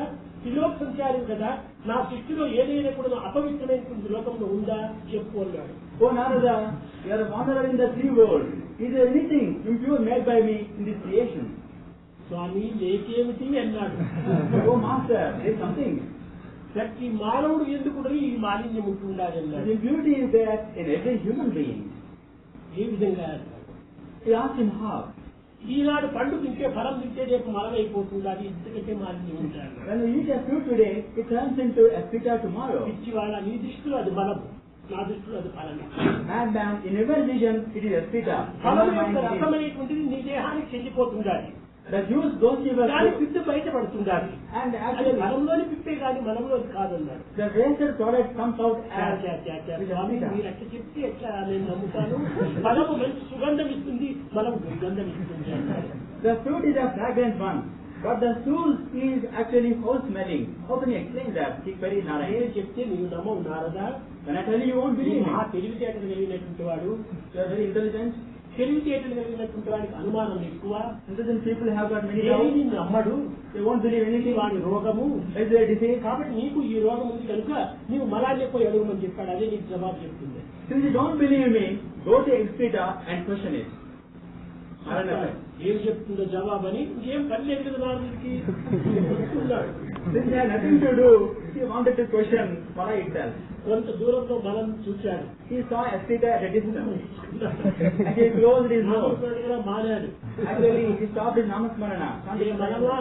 త్రిలోక సంచారి కదా, నా సృష్టిలో ఏదైనా కూడా అపవిత్రమైనటువంటి లోకంలో ఉందా చెప్పు అన్నాడు. Oh Narada, you are a wanderer in the three worlds. Is there anything impure made by me in this creation? స్వామి లేకేమిటి అన్నాడు. Oh Master, there is something. ప్రతి మానవుడు ఎందుకు ఈ మాలిన్యం ఉంటుండాలి The అన్నాడు. impurity is there in every human being. ఏ విధంగా? He asked him how. ఈనాడు పండు తింటే ఫలం తింటే రేపు మలమైపోతుండాలి, ఇంతకంటే మాలిన్యం ఉంటాడు. When you eat a fruit today, it turns into astika tomorrow. పిచ్చి వాళ్ళ నీ దృష్టిలో అది బలము, నా దృష్టిలో అది ఫలమే. Madman, in every vision, it is astika. ఫలం యొక్క రసమైనటువంటిది నీ దేహానికి చెందిపోతుండాలి. The juice goes to your దాని food, పిట్టు బయటపడుతుండాలి. and అది actually మలంలోని పిట్టే కానీ మలంలోని కాదన్నాడు. the wasted product comes out as స్వామి మీరు అట్లా చెప్తే ఎట్లా నేను నమ్ముతాను? ఫలము మంచి సుగంధం ఇస్తుంది, మనం దుర్గంధం ఇస్తుంది అన్నాడు. the fruit is a fragrant one, but the stool is actually foul smelling. How can you explain that? He queried Narayana. నేను చెప్తే నీవు నమ్మవు Narada. When I tell you, you won't believe me. ఆ తెలివితేటలు కలిగినటువంటి వాడు, You are very intelligent. తెలివితేటలు కలిగినటువంటి వాడికి అనుమానం ఎక్కువ. Intelligent people have got many ఏమీ doubts. నిన్ను నమ్మడు. They won't believe anything. వాడి రోగము. Is there a disease? కాబట్టి నీకు ఈ రోగం ఉంది కనుక నీవు మలాన్ని పోయి అడుగుమని చెప్పాడు. అదే నీకు జవాబు చెప్తుంది. Since you don't believe me, go to Expita and question it. Narayana. ఏం చెప్తుందో జవాబు అని ఏం పని లేదు కదా నారదుడికి చెప్తున్నాడు. Since he had nothing to do, he wanted to question Mala itself. కొంత దూరంలో మనం చూశాడు. He saw Astika at a distance. And he closed his nose. కూడా మానాడు. Actually, he stopped his Namasmarana. ఏ మనమా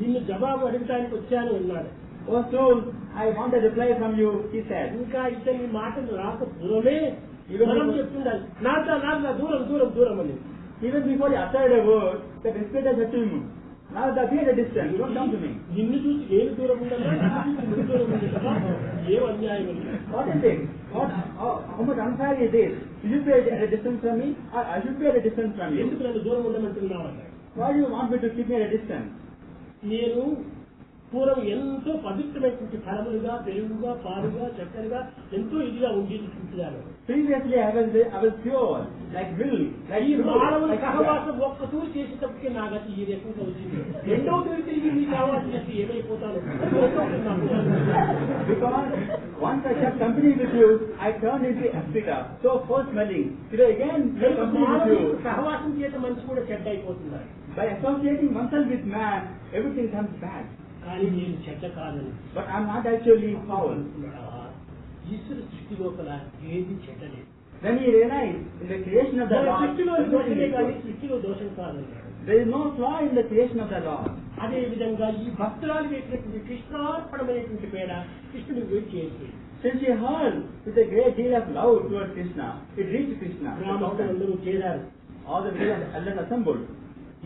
నిన్ను జవాబు అడగటానికి వచ్చాను అన్నాడు. Oh soul, I want a reply from you, he said. ఇంకా ఇతని మాటలు రాక దూరమే మనం చెప్తుండాలి. నాదా దూరం దూరం దూరం అని. Even before he uttered a word, the Astika said to him, Narada, be at a distance, don't come to me. నిన్ను చూసి నేను దూరం ఉండగా నువ్వు దూరం ఉండగా ఏం అన్యాయం అని. What is it? How much unfair is this? You should be at a distance from me, or I should be at a distance from you. ఎందుకు నన్ను దూరం ఉండమంటున్నావు అన్నాడు. Why do you want me to keep me at a distance? నేను పూర్వం ఎంతో పవిత్రమైనటువంటి ఫలములుగా, పెరుగుగా, పాలుగా, చక్కెరగా ఎంతో ఇదిగా ఉండేది చూస్తున్నాను. Previously I was pure, like milk, like ఈ fruit, మానవుని like sugar. సహవాసం ఒక్క తూరు చేసేటప్పటికే నా గతి ఈ రకంగా వచ్చింది. రెండవ తూరు తిరిగి నీ సహవాసం చేసి ఏమైపోతాను? Because once I kept company with you, I turned into Astika, so foul smelling. Today again, I company with you. సహవాసం చేత మనిషి కూడా చెడ్డ అయిపోతున్నారు. By associating oneself with man, everything comes bad. కానీ నేను చెడ్డ కాదని. But I'm not actually foul. ఈశ్వర సృష్టి లోపల ఏది చెడ్డలేదు. Then he realized in the creation of the Lord, సృష్టిలో there is దోషమే nothing కానీ good. సృష్టిలో దోషం కాదన్నాడు. There is no flaw in the creation of the Lord. అదే విధంగా ఈ భక్తురాలు పెట్టినటువంటి కృష్ణార్పణమైనటువంటి పేడ కృష్ణుడు వెయిట్ చేసి Since she heard with a great deal of love towards Krishna, it reached Krishna. గ్రామస్తులందరూ చేరారు. All the village elders assembled.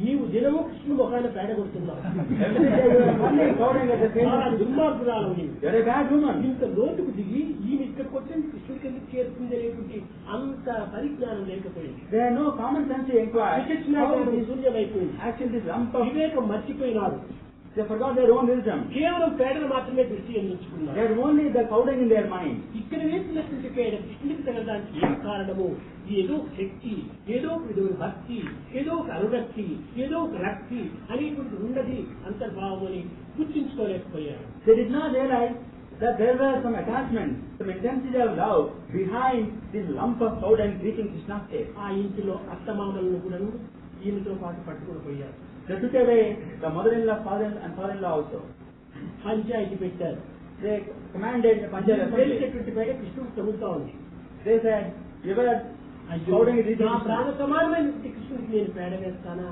నీవు దినము కృష్ణుడు ముఖాన్ని పేడ కొడుతున్నావు. Every day you are only shouting at the same చాలా time. దుర్మార్గురాలు నీవు. You are a bad woman. ఇంత లోతుకు దిగి ఈమె ఇక్కడికి వచ్చి కృష్ణుడికి ఎందుకు చేరుతుంది అనేటువంటి అంత పరిజ్ఞానం లేకపోయింది. There are no common sense to inquire. విచక్షణాజ్ఞానం శూన్యమైపోయింది. Actually, this lump of వివేకం మర్చిపోయినారు. they forgot their own wisdom. కేవలం పేడను మాత్రమే దృష్టి అందించుకున్నారు. They had only the powdering in their mind. ఇక్కడ వేసినటువంటి పేడ కృష్ణుడికి తగలడానికి ఏం కారణము? ఏదో ఒక శక్తి, ఏదో ఒక విధమైన భక్తి, ఏదో ఒక అనురక్తి, ఏదో ఒక రక్తి అనేటువంటి ఉన్నది అంతర్భావం అని గుర్తించుకోలేకపోయారు. They did not realize that there was some attachment, some intensity of love behind this lump of powder reaching Krishna's face. ఆ ఇంటిలో అత్తమామలను కూడాను ఈయనతో పాటు పట్టుకుని పోయారు. They took away the mother-in-law, father and father-in-law also. Panchayat పెట్టారు. They commanded the Panchayat assembly. వేసినటువంటి పేడ కృష్ణుడు తగులుతా ఉంది. They said, you were powdering reaching నా Krishna. ప్రాణ సమానమైనటువంటి కృష్ణుడికి నేను పేడ వేస్తానా?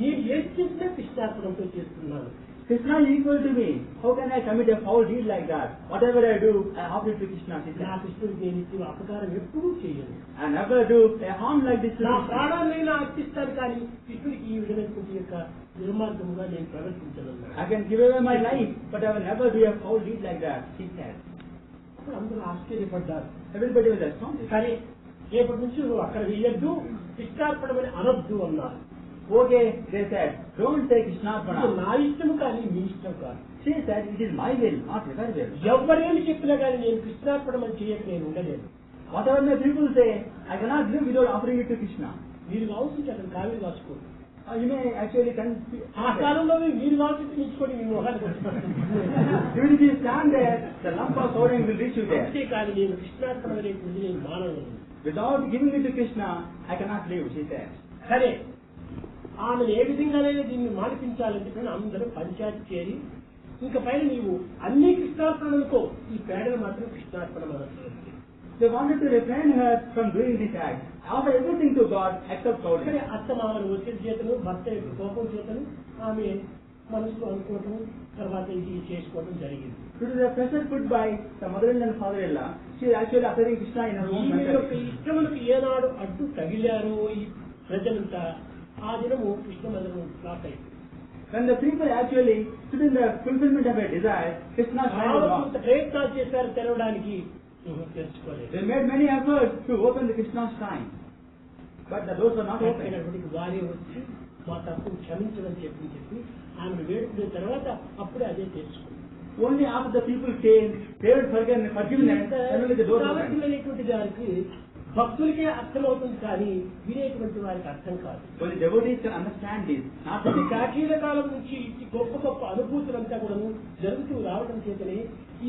నేను ఏది చేసినా కృష్ణార్పణంతో చేస్తున్నాను. Krishna is equal to me. How can I commit a foul deed like that? Whatever I do, I offer it to Krishna. నా కృష్ణుడికి నేను ఇచ్చిన అపకారం ఎప్పుడూ చేయను. I never do a harm like this to నా Krishna. ప్రాణాలైనా అర్పిస్తాను కానీ కృష్ణుడికి ఈ విధమైనటువంటి యొక్క దుర్మార్గముగా నేను ప్రవర్తించను. I can give away my life, but I will never do a foul deed like that, he said. అప్పుడు అందరూ ఆశ్చర్యపడ్డారు. Everybody was astonished. సరే రేపటి నుంచి నువ్వు అక్కడ వెయ్యొద్దు, కృష్ణార్పణమని అనొద్దు అన్నారు. Okay, they said, don't say ఇది Krishnarpana. నా ఇష్టం కానీ మీ ఇష్టం కాదు. She said, it is my will, not your will. ఎవరేమి చెప్పినా కానీ నేను కృష్ణార్పణం అని చేయక నేను ఉండలేను. Whatever my people say, I cannot live without offering it to Krishna. మీరు కావాల్సింటే అక్కడ కావేరి కాసుకోండి. You may actually ఆ కాలంలో మీరు కావాల్సింది తీసుకోండి, మీ మొహాన్ని even if you stand there, the lump of sodium will reach you there. అంతేకాని నేను కృష్ణార్పణ అనేటువంటి నేను మానవులను. Without giving it to Krishna, I cannot live, she said. సరే, ఆమెను ఏ విధంగానైనా దీన్ని మానిపించాలంటే అందరూ పంచాయతీ చేరి ఇంకా పైన నీవు అన్ని కృష్ణార్పణలతో ఈ పేడలు మాత్రం కృష్ణార్పణ మనసు. They wanted to refrain her from doing this act. Offer everything to God except కానీ sodium. అత్తమామను ఒత్తిడి చేతను, భర్త యొక్క కోపం చేతను ఆమె మనసులో అనుకోవటం, తర్వాత ఇది చేసుకోవడం జరిగింది. Due to the pressure put by the mother-in-law and father-in-law, she is actually offering Krishna in her own ఈమె యొక్క mentality. ఇష్టములకు ఏనాడు అడ్డు తగిలారో ఈ ప్రజలంతా ఆ దినము కృష్ణ మందిరం ఫ్లాట్ అయింది. When the people actually stood in the fulfillment of their desire, Krishna's mind was కొంత lost. ప్రయత్నాలు చేశారు తెరవడానికి, తెలుసుకోలేదు. They made many efforts to open the Krishna's shrine, but the doors were not open. వారే వచ్చి మా తప్పును క్షమించమని చెప్పి ఆమెను వేడుకున్న తర్వాత అప్పుడే అదే తెలుసుకుంది. Only after the people came, they were forgiveness, suddenly the doors opened. అనేటువంటి దానికి భక్తులకే అర్థమవుతుంది కానీ వినేటువంటి వారికి అర్థం కాదు. When the devotees can understand this, not అసలు only ప్రాచీన కాలం నుంచి ఈ గొప్ప గొప్ప అనుభూతులంతా కూడా జరుగుతూ రావడం చేతనే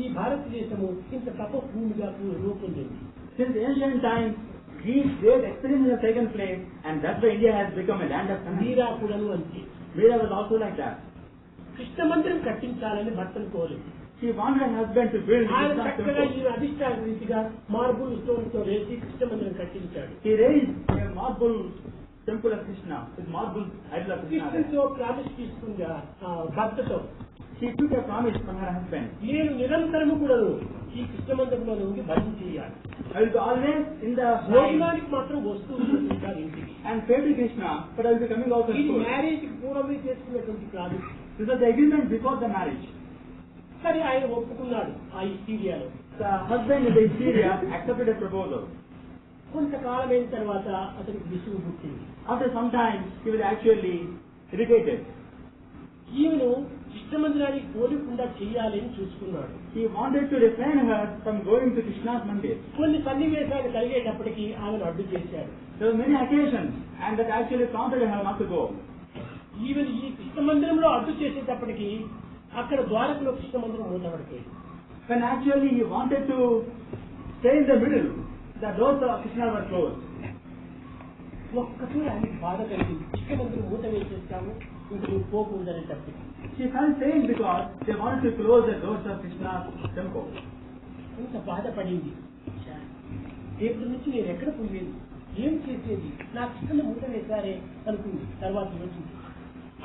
ఈ భారతదేశము ఇంత తపభూమిగా రూపొందింది. since ancient times, these great experiences have taken place, and that's why India has become a land of Kannada. మీరా కూడాను అంతే. Veera was also like that. Krishna మందిరం కట్టించాలని భర్తను కోరింది. She wanted her husband to build ఆయన Krishna's చక్కగా temple. ఈ అధిష్టాన రీతిగా మార్బుల్ స్టోన్ తో వేసి కృష్ణ మందిరం కట్టించాడు. He raised a marble temple of Krishna with marble idol of Krishna. కృష్ణుతో ప్రామిస్ తీసుకుంది ఆ భర్తతో. She took a promise from her husband. నేను నిరంతరము కూడా ఈ కృష్ణ మందిరంలో ఉండి భజన చేయాలి. I will be always in the shrine భోజనానికి మాత్రం వస్తువులు ఉంటారు ఇంటికి. and pray to Krishna, but I will be coming out ఇది and food. మ్యారేజ్ కి పూర్వమే చేసుకున్నటువంటి promise. This was the agreement before the marriage. సరే, ఆయన ఒప్పుకున్నాడు ఆ ఇస్టీరియాలో. The husband in the Syria accepted a proposal. కొంతకాలం అయిన తర్వాత అతనికి విసుగు పుట్టింది. After some time, he was actually irritated. ఈమెను కృష్ణ మందిరానికి పోలికుండా చేయాలని చూసుకున్నాడు. He wanted to refrain her from going to Krishna's mandir. కొన్ని సన్నివేశాలు కలిగేటప్పటికీ ఆమెను అడ్డు చేశాడు. There were many occasions, and that actually prompted her not to go. ఈమెను ఈ కృష్ణ మందిరంలో అడ్డు చేసేటప్పటికి అక్కడ ద్వారకలో కృష్ణ మందిరం మూతపడిపోయింది. When actually he wanted to stay in the middle, the doors of Krishna were closed. ఒక్కటే ఆయనకి బాధ కలిగింది. కృష్ణ మందిరం మూత వేసేస్తాము, ఇంక నువ్వు పోకూడదనేటప్పటికి. She felt pain because they wanted to close the doors of Krishna's temple. ఇంత బాధపడింది. రేపటి నుంచి నేను ఎక్కడ పోయేది, ఏం చేసేది, నా కృష్ణ మూత వేశారే అనుకుంది. తర్వాత యోచించి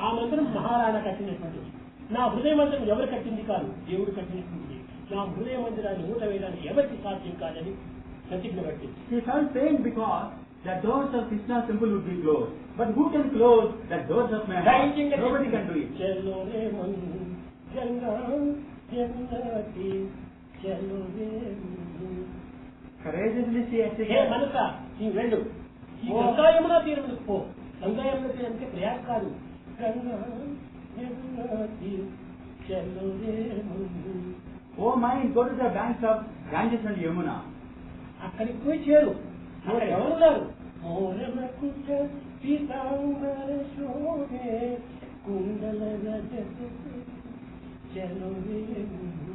ఆ మందిరం మహారాణా కట్టినటువంటిది. నా హృదయ మందిరం ఎవరు కట్టింది కాదు, దేవుడు కట్టినటువంటిది. నా హృదయ మందిరాన్ని మూత వేయడానికి ఎవరికి సాధ్యం కాదని ప్రతిజ్ఞ పట్టింది. She felt pain because the doors of Krishna's temple would be closed. But who can close the doors of my heart? Nobody can do it. చలో రే మందు గంగా యమునకి చలో రే మందు. Courageously she హే actually మనస, నీ వెళ్ళు ఈ గంగా యమున తీరములకు పో. గంగా యమున తీరంటే ప్రయాస కాదు. గంగా యమునకి చలో రే మందు. Oh mind, go to the banks of Ganges and Yamuna. అక్కడికి పోయి చేరు. అక్కడ ఎవరున్నారు? మోరమకుట పీతాంబర శోభే కుండల రజత చలో రే మందు.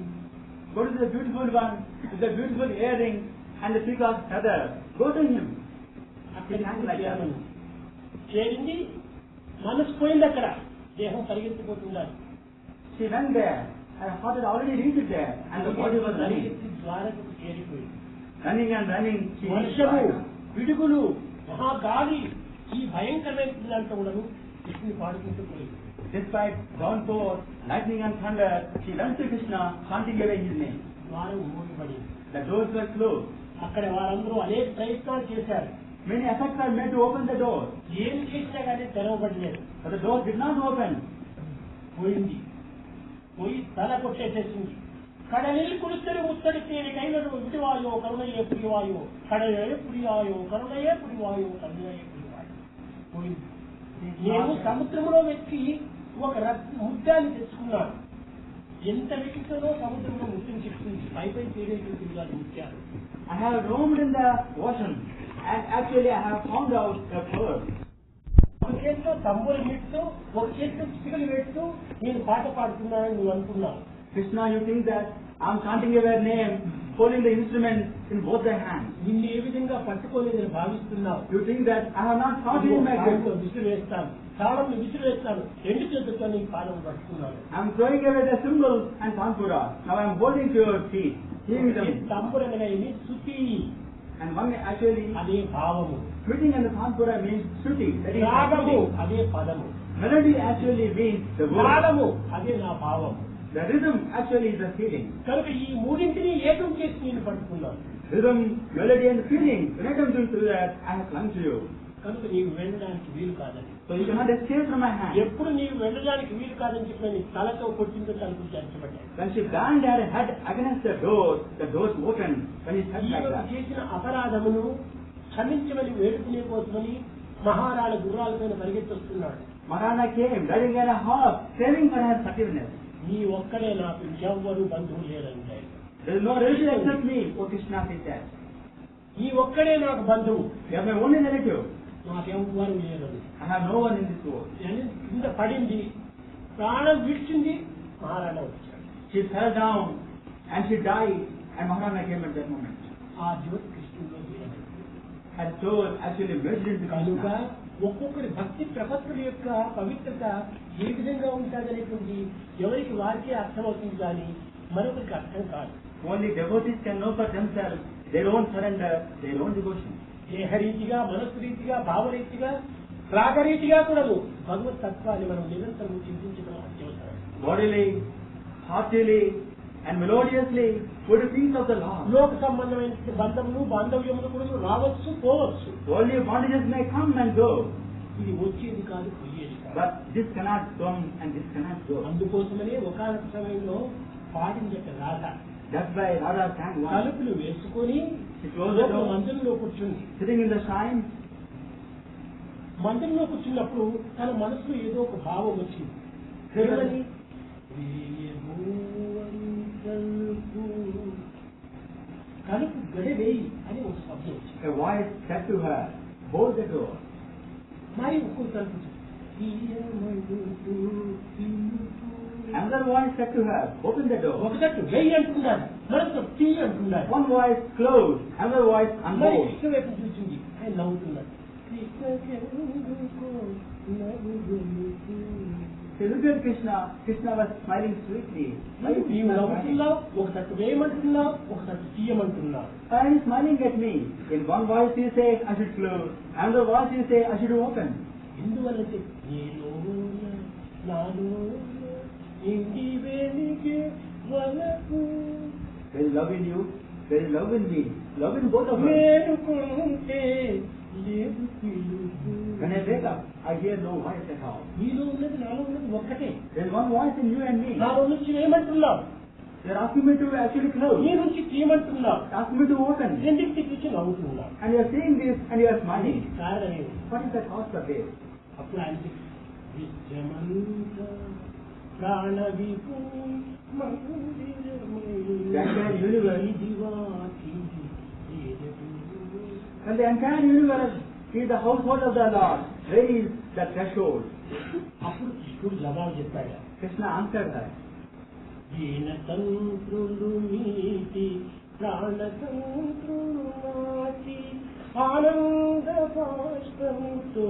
Go to the beautiful one with the beautiful earring and the peacock's feather. Go to him. చేరింది, మనసు పోయింది అక్కడ, దేహం పరిగెత్తిపోతున్నారు. She went there. Her heart had already reached there, and the body was running. ద్వారకకు చేరిపోయింది. Running and running, she reached వర్షము, Dwarka. పిడుగులు, మహాగాలి, ఈ భయంకరమైన దాంట్లో కూడా కృష్ణుని పాడుకుంటూ పోయింది. Despite downpour, lightning and thunder, she went to Krishna, chanting away his name. ద్వారం మూయబడింది. The doors were closed. అక్కడ వారందరూ అనేక ప్రయత్నాలు చేశారు. Many efforts were made to open the door, ఏం చేసినా కానీ తెరవబడలేదు. but the door did not open. పోయింది. పోయి తల కొట్టేసేసింది. కడలిల్ కురుస్తరి ముత్తడి తేరి కైనడు విడివాయో కరుణయే పుడివాయో కడలే పుడివాయో కరుణయే పుడివాయో కరుణయే పుడివాయో పోయింది. నేను సముద్రంలో వెతికి ఒక ముత్యాన్ని తెచ్చుకున్నాను. ఎంత వెతికినో సముద్రంలో ముత్యం చెప్తుంది, పై తేలేటువంటి కాదు ముత్యాలు. I have roamed in the ocean and actually I have found out a pearl. ఒక చేతిలో తంబూరి మీటుతూ, ఒక చేతిలో చిటికలు వేస్తూ నేను పాట పాడుతున్నానని నువ్వు అనుకున్నావు. Krishna, you think that I am chanting your name, holding the instrument in both the hands. నిన్ను ఏ విధంగా పట్టుకోలేదని భావిస్తున్నావు. You think that I have not caught you in my grip. విసురు వేస్తాను, తాళంని విసురు వేస్తాను, రెండు చేతులతో నీ పాదం పట్టుకున్నాను. I am throwing away the cymbals and tanpura. Now I am holding to your feet. తంబురనైన Shruti and one actually అదే భావము. fitting and the tanpura means shruti. That is రాగము అదే పదము. melody actually means the word. రాగము అదే నా భావము. The rhythm actually is the feeling. కనుక ఈ మూడింటిని ఏకం చేసి నేను పట్టుకున్నాను. Rhythm, melody and feeling. When I come to that, I have clung to you. కనుక నీవు వెళ్ళడానికి వీలు కాదని. So you cannot escape from my hand. ఎప్పుడు నీవు వెళ్ళడానికి వీలు కాదని చెప్పి నీ తలతో కొట్టిందో తలుపులు తెరచబడ్డాయి. When she banged her head against the doors opened. When he said like that. చేసిన అపరాధమును క్షమించమని వేడుకునే కోసమని మహారాణ గుర్రాల పైన పరిగెత్తుస్తున్నాడు. Maharana came riding on a horse, craving for her forgiveness. నీ ఒక్కడే నాకు ఎవ్వరు బంధువు లేరంటే. There is no relative except me, O Krishna said. ఈ ఒక్కడే నాకు బంధువు. You are my only relative. నాకెవ్వరు లేరు. I have no one in this world. కింద పడింది, ప్రాణం విడిచింది, మహారాణ వచ్చాడు. She fell down and she died, and Maharana came at that moment. ఆ జ్యోతి కృష్ణులో విలీనమైంది. Her soul actually merged into కనుక Krishna. ఒక్కొక్కరి భక్తి ప్రపత్తుల యొక్క పవిత్రత ఏ విధంగా ఉంటుందనేటువంటి ఎవరికి వారికే అర్థమవుతుంది కానీ మరొకరికి అర్థం కాదు. Only devotees can know for themselves their own surrender, their own devotion. దేహరీతిగా, మనస్సు రీతిగా, భావరీతిగా, రాగరీతిగా కూడా భగవత్ తత్వాన్ని మనం నిరంతరం చింతించడం అత్యవసరం. Bodily, heartily, and melodiously, what do you think of the Lord? లోక సంబంధమైన బంధములు, బాంధవ్యములు కూడా రావచ్చు, పోవచ్చు. Only bondages may come and go. ఇది వచ్చేది కాదు, పోయేది కాదు. But this cannot come and this cannot go. అందుకోసమనే ఒకానొక సమయంలో పాడిందట Radha. That's why Radha sang once. తలుపులు వేసుకొని మందిరంలో కూర్చుంది. Sitting in the shrine, మందిరంలో కూర్చున్నప్పుడు తన మనసులో ఏదో ఒక భావం వచ్చింది. ఏమని? కలుపు గడివేయి అని ఒక శబ్దం వచ్చింది. a voice said to her, hold the door. మరి ఇంకో తలుపు Another voice said to her, open the door. ఒకటట్టు వెయ్యి అంటున్నాడు, మరొక తీ అంటున్నాడు. One voice closed, another voice మరి unfold. కృష్ణ వైపు చూసింది, ఆయన నవ్వుతున్నాడు. She looked at Krishna. Krishna was smiling sweetly. నీవు నవ్వుతున్నావు, ఒక తట్టు వేయమంటున్నావు, ఒక తట్టు తీయమంటున్నావు. Why are you smiling at me? In one voice you say I should close, another voice you say I should open. ఎందువల్లంటే నీలోన నాలోన ఇంటి వెలిగే వలకు. There is love in you, there is love in me, love in both of us. వేడుకుంటే లేదు పిలుపు. When I wake up, I hear no voice at all. నీలో ఉన్నది నాలో ఉన్నది ఒక్కటే. There is one voice in you and me. నాలో నుంచి వేయమంటున్నావు, They are asking me to actually close, నీ నుంచి తీయమంటున్నావు, asking me to open. రెండింటి గురించి నవ్వుతున్నావు. And you are saying this and you are smiling. కారణం ఏమి? What is the cause of this? అప్పుడు ఆయన విద్యమంత ప్రాణ విభూ And the entire universe is the household of the Lord. Where is the threshold? అప్పుడు కృష్ణుడు జవాబు చెప్పాడు. Krishna answered her. దీనతంత్రులు నీటి ప్రాణతంత్రులు నాటి ఆనంద బాష్పముతో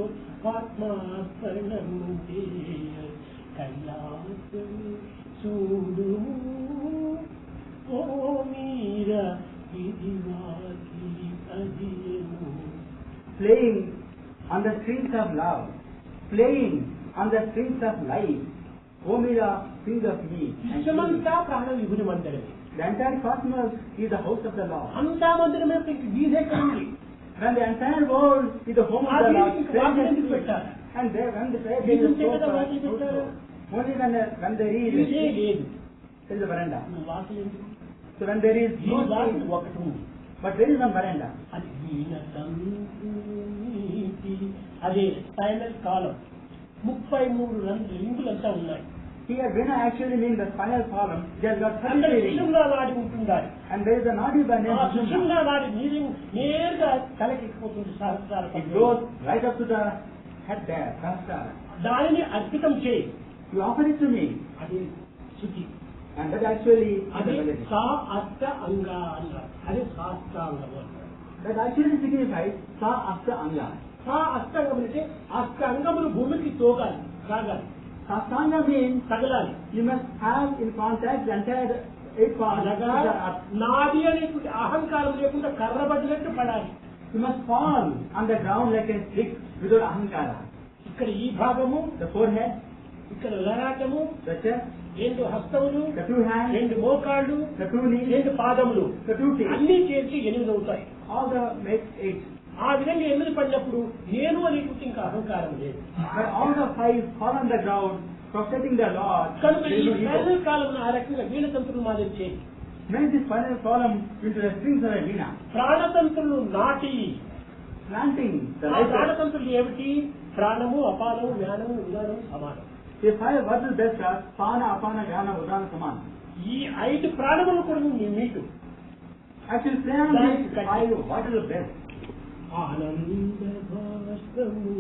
ఆత్మార్పణము చేయ కైలాసము చూడు ఓ మీర విధివాకి అదియను. Playing on the strings of love, playing on the strings of life. O Mira, think of me. విశ్వమంతా ప్రాణ విభుని మందిరమే. The entire cosmos is the house of the Lord. అంతా మందిరమే, వీధే ఉంది. When the entire world is the home of the Lord, పెట్టారు. and there, when the prayer వీధి is ఉంటే కదా వాకిలి పెట్టారు. only when there is వీధే లేదు, there is a veranda. వాకిలి ఎందుకు? So when there is ఈ no వాకిలి street, ఒకటి ఉంది. but there is one veranda. అది దీనతంత్రులు నీటి, అదే ఫైనల్ కాలం. 33 లింకులంతా ఉన్నాయి. Here vena actually means the spinal column. It has got 33 అందరి rings. సుషుమ్నా నాడి ఉంటుండాలి. And there is a nadi by name ఆ Sushumna. సుషుమ్నా నాడి నేరుగా తలకెక్కిపోతుంది సహస్రార It goes right up to the head there, Sahasrara. దానిని అర్పితం చేయి. You offer it to me. అది శుచి. And that actually is అది the melody. సా అష్ట అంగా అన్నారు. అది శాస్త్రాంగము అన్నారు. That actually signifies Sa Asta Anga. సా అష్టాంగం అంటే అష్టాంగములు భూమికి తోగాలి, సాగాలి, Sastanga means తగలాలి. you must have in contact the entire 8 parts. అనగా నాది అనేటువంటి అహంకారం లేకుండా కర్రబడినట్టు పడాలి. You must fall on the ground like a stick without ahankara. ఇక్కడ ఈ భాగము, The forehead, ఇక్కడ లలాటము, the chest, 2 హస్తములు, the 2 hands, 2 మోకాళ్ళు, the 2 knees, 2 పాదములు, the 2 feet. అన్ని చేర్చి 8 అవుతాయి. All the makes 8. ఆ విధంగా 8 పడినప్పుడు నేను అనేటువంటి ఇంకా అహంకారం లేదు. But all the 5 fall on the ground, prostrating the Lord. కనుక There ఈ is no ego. ఫైనల్ కాలం ఆ రకంగా వీణతంత్రులు మాదిరి చేయి. Make this final column into the strings of a veena. ప్రాణతంత్రులు నాటి. Planting the ఆ light. ప్రాణతంత్రులు ఏమిటి? ప్రాణము, అపానము, జ్ఞానము, ఉదానము, సమానం. The 5 verses best are Pana, Apana, Jnana, Udana, Samana. ఈ 5 ప్రాణములు కూడా meet. Actually, play on That's these correct. 5. What is the best? ఆనంద భాష్పము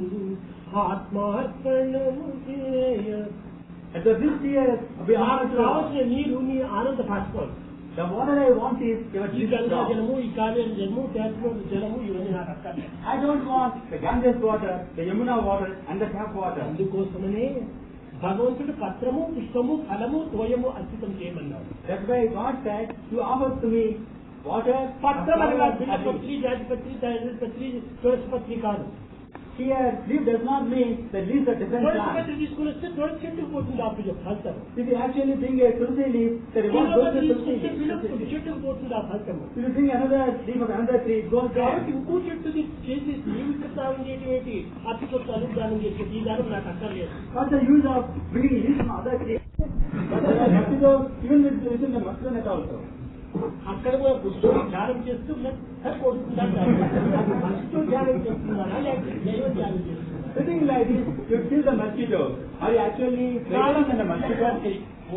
ఆత్మార్పణము చేయ. At the this year, we are నాకు కావలసిన నీరు నీ ఆనంద భాష్పం. the water I want is your ఈ deep గంగా drop. జలము, ఈ కావేరి జలము, ట్యాప్లోని జలము ఇవన్నీ నాకు అక్కర్లేదు. I don't want the Ganges water, the Yamuna water, and the tap water. అందుకోసమనే భగవంతుడు పత్రము, పుష్పము, ఫలము, తోయము అర్పితం చేయమన్నాడు. That's why God said, you offer to me water, పత్రం అనగా flowers, and leaves. బిల్వపత్రి, జాతిపత్రి, తాళపత్రి, తులసిపత్రి కాదు. Here, leaf does not mean the leaves are different plants. తులసిపత్రి తీసుకుని వస్తే తులసి చెట్టుకు పోతుంది అప్పుడు ఫలితము. If you actually bring a tulsi leaf, the reward goes to tulsi తీసుకుంటే బిల్వపత్రి leaf. చెట్టుకు పోతుంది ఆ ఫలితము. If you bring another leaf of another tree, it goes there. కాబట్టి ఇంకో చెట్టు చేసి జీవిత దానం చేయటం ఏంటి? అతికొత్తాలు దానం చేసేది. ఈ దానం నాకు అక్కర్లేదు. What's the use of bringing leaves from other trees? Even within the Mastanet also. అక్కడ కూడా పుష్పం ధ్యానం చేస్తూ కొడుతుందా? పుష్పం ధ్యానం చేస్తున్నారా లేకపోతే దైవ ధ్యానం చేస్తున్నారా? Sitting like this, you kill the mosquito. Are you actually column praying in the mosquito?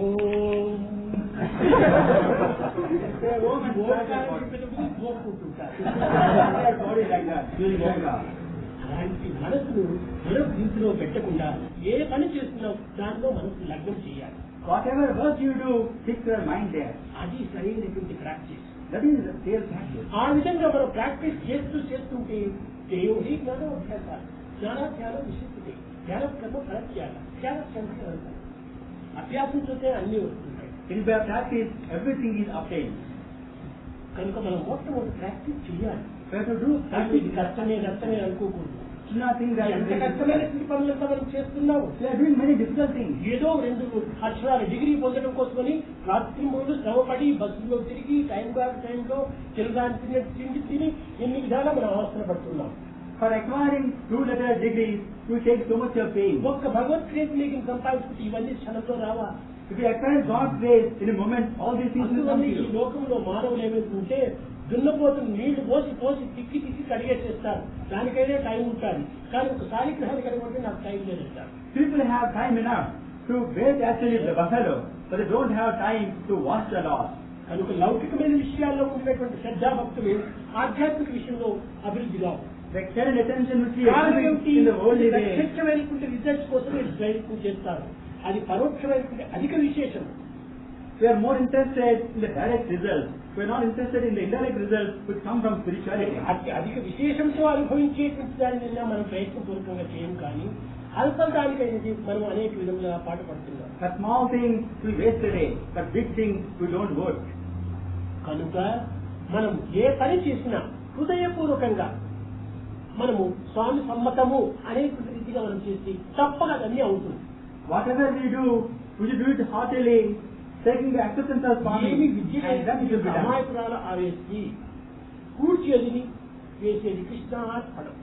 Om Om and Omkaram body చెప్పేటప్పుడు గోపుకుంటుంటారు. like that, doing yoga. అలాంటి మనసును మనం దీంట్లో పెట్టకుండా ఏ పని చేస్తున్నావు దాంట్లో మనసు లగ్నం చేయాలి. Whatever work you do, fix your mind there. అది సరైనటువంటి practice. That is the real practice. ఆ విధంగా మనం ప్రాక్టీస్ చేస్తుంటే దేవుడి జ్ఞానాభ్యాసాలు, జ్ఞానాధ్యానం విశిష్టత, జ్ఞాన కర్మ ఫలత్యాగ, జ్ఞాన సంఖ్య అభ్యాసంతో అన్ని వస్తుంటాయి. In by practice, everything is obtained. కనుక మనం మొట్టమొదటి ప్రాక్టీస్ చేయాలి. We have to do practice practice. కష్టమే అనుకోకూడదు. Do not think that ఎంత it is కష్టమైనటువంటి పనులంతా మనం చేస్తున్నాము. We are doing many difficult things. ఏదో 2 అక్షరాలు డిగ్రీ పొందడం కోసమని రాత్రి మూడు శ్రమపడి బస్సులో తిరిగి టైంలో తిరగాల్సిన తిని ఎన్ని విధాలా మనం అవసరం పడుతున్నాం. For acquiring 2-letter degrees, you take so much of pain. ఒక్క భగవద్గీత సంపాదించుకుంటే ఇవన్నీ క్షణంలో రావా? If you acquire God's grace in a moment, all these things will come అందువల్ల to ఈ you. లోకంలో మానవులు ఏమవుతుంటే దున్నపోతులు నీళ్లు పోసి తిక్కి కడిగేసేస్తారు. దానికైనా టైం ఉంటుంది. కానీ ఒక శాలిగ్రహాన్ని కనుగొంటే నాకు టైం లేదంటారు. People have time enough to bathe actually the buffalo, but they don't have time to wash the laws. కనుక లౌకికమైన విషయాల్లో ఉన్నటువంటి శ్రద్ధాభక్తులు ఆధ్యాత్మిక విషయంలో అభివృద్ధి కావు. The extended attention which we are giving in the worldly way. ప్రత్యక్షమైనటువంటి రిజల్ట్స్ కోసం ప్రయత్నం చేస్తారు. అది పరోక్షమైనటువంటి అధిక విశేషం. We are more interested in the direct results. We are not interested in the indirect results which come from spirituality. అధిక విశేషంతో అనుభవించేటువంటి దానిని మనం ప్రయత్నపూర్వకంగా చేయం కానీ అల్పదానికైనది మనం అనేక విధంగా పాటుపడుతున్నాం. A small thing we waste away, but big things we don't work. కనుక మనం ఏ పని చేసినా హృదయపూర్వకంగా మనము స్వామి సమ్మతము అనేటువంటి రీతిగా మనం చేసి తప్పక అన్నీ అవుతుంది. Whatever we do, we should do it heartily, taking the acceptance of Swami, ఏమి విద్య and then it will be done. అమాయకురాలు ఆవేసి కూర్చేది వేసేది కృష్ణార్పణం.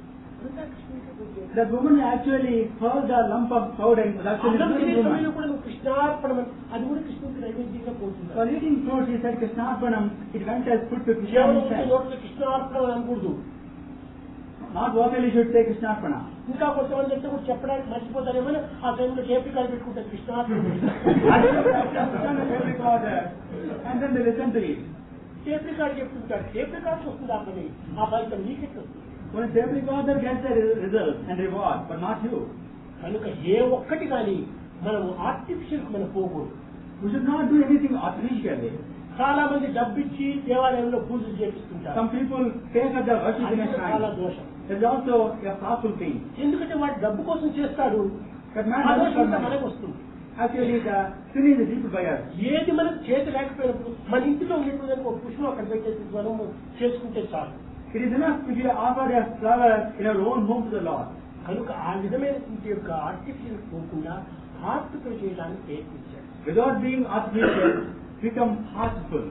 That woman actually hurled a lump of powder and actually అన్నం killed తినే the woman. సమయంలో కూడా నువ్వు కృష్ణార్పణం అది కూడా కృష్ణుడికి నైవేద్యంగా పోతుంది. For eating fruit, he said Krishnarpanam, it went as food to Krishna కేవలం himself. నోట్లో కృష్ణార్పణం అని అనకూడదు. not vocally you should say Krishnarpana. ఇంకా కొంతమంది అంటే కూడా చెప్పడానికి మర్చిపోతారేమో ఆ టైంలో టేప్ రికార్డ్ పెట్టుకుంటారు కృష్ణార్పణ. And then they listen to it. Tape record చెప్తుంటారు. టేప్ రికార్డ్స్ వస్తుంది ఆ పని. ఆ ఫలితం నీకెట్టు వస్తుంది? When a tape recorder gets a result and reward, but not you. కనుక ఏ ఒక్కటి కానీ మనం ఆర్టిఫిషియల్ మనం పోకూడదు. We should not do anything artificially. చాలా మంది డబ్బిచ్చి దేవాలయంలో పూజలు చేపిస్తుంటారు. Some people pay for the worship in a చాలా shrine. దోషం. There is also a powerful thing. ఎందుకంటే వాడు డబ్బు కోసం చేస్తాడు. That man ఆ does దోషం not మనకు వస్తుంది. Actually, the sin is received by us. ఏది మనకు చేతి లేకపోయినప్పుడు మన ఇంటిలో ఉన్నటువంటి ఒక పుష్పం అక్కడ పెట్టేసి మనం చేసుకుంటే చాలు. It is enough if you offer a flower in our own home to the Lord. కనుక ఆ విధమైనటువంటి యొక్క ఆర్టిఫిషియల్ పోకుండా హార్ట్ఫుల్ చేయడానికి ప్రయత్నించాడు. Without being artificial, become heartful.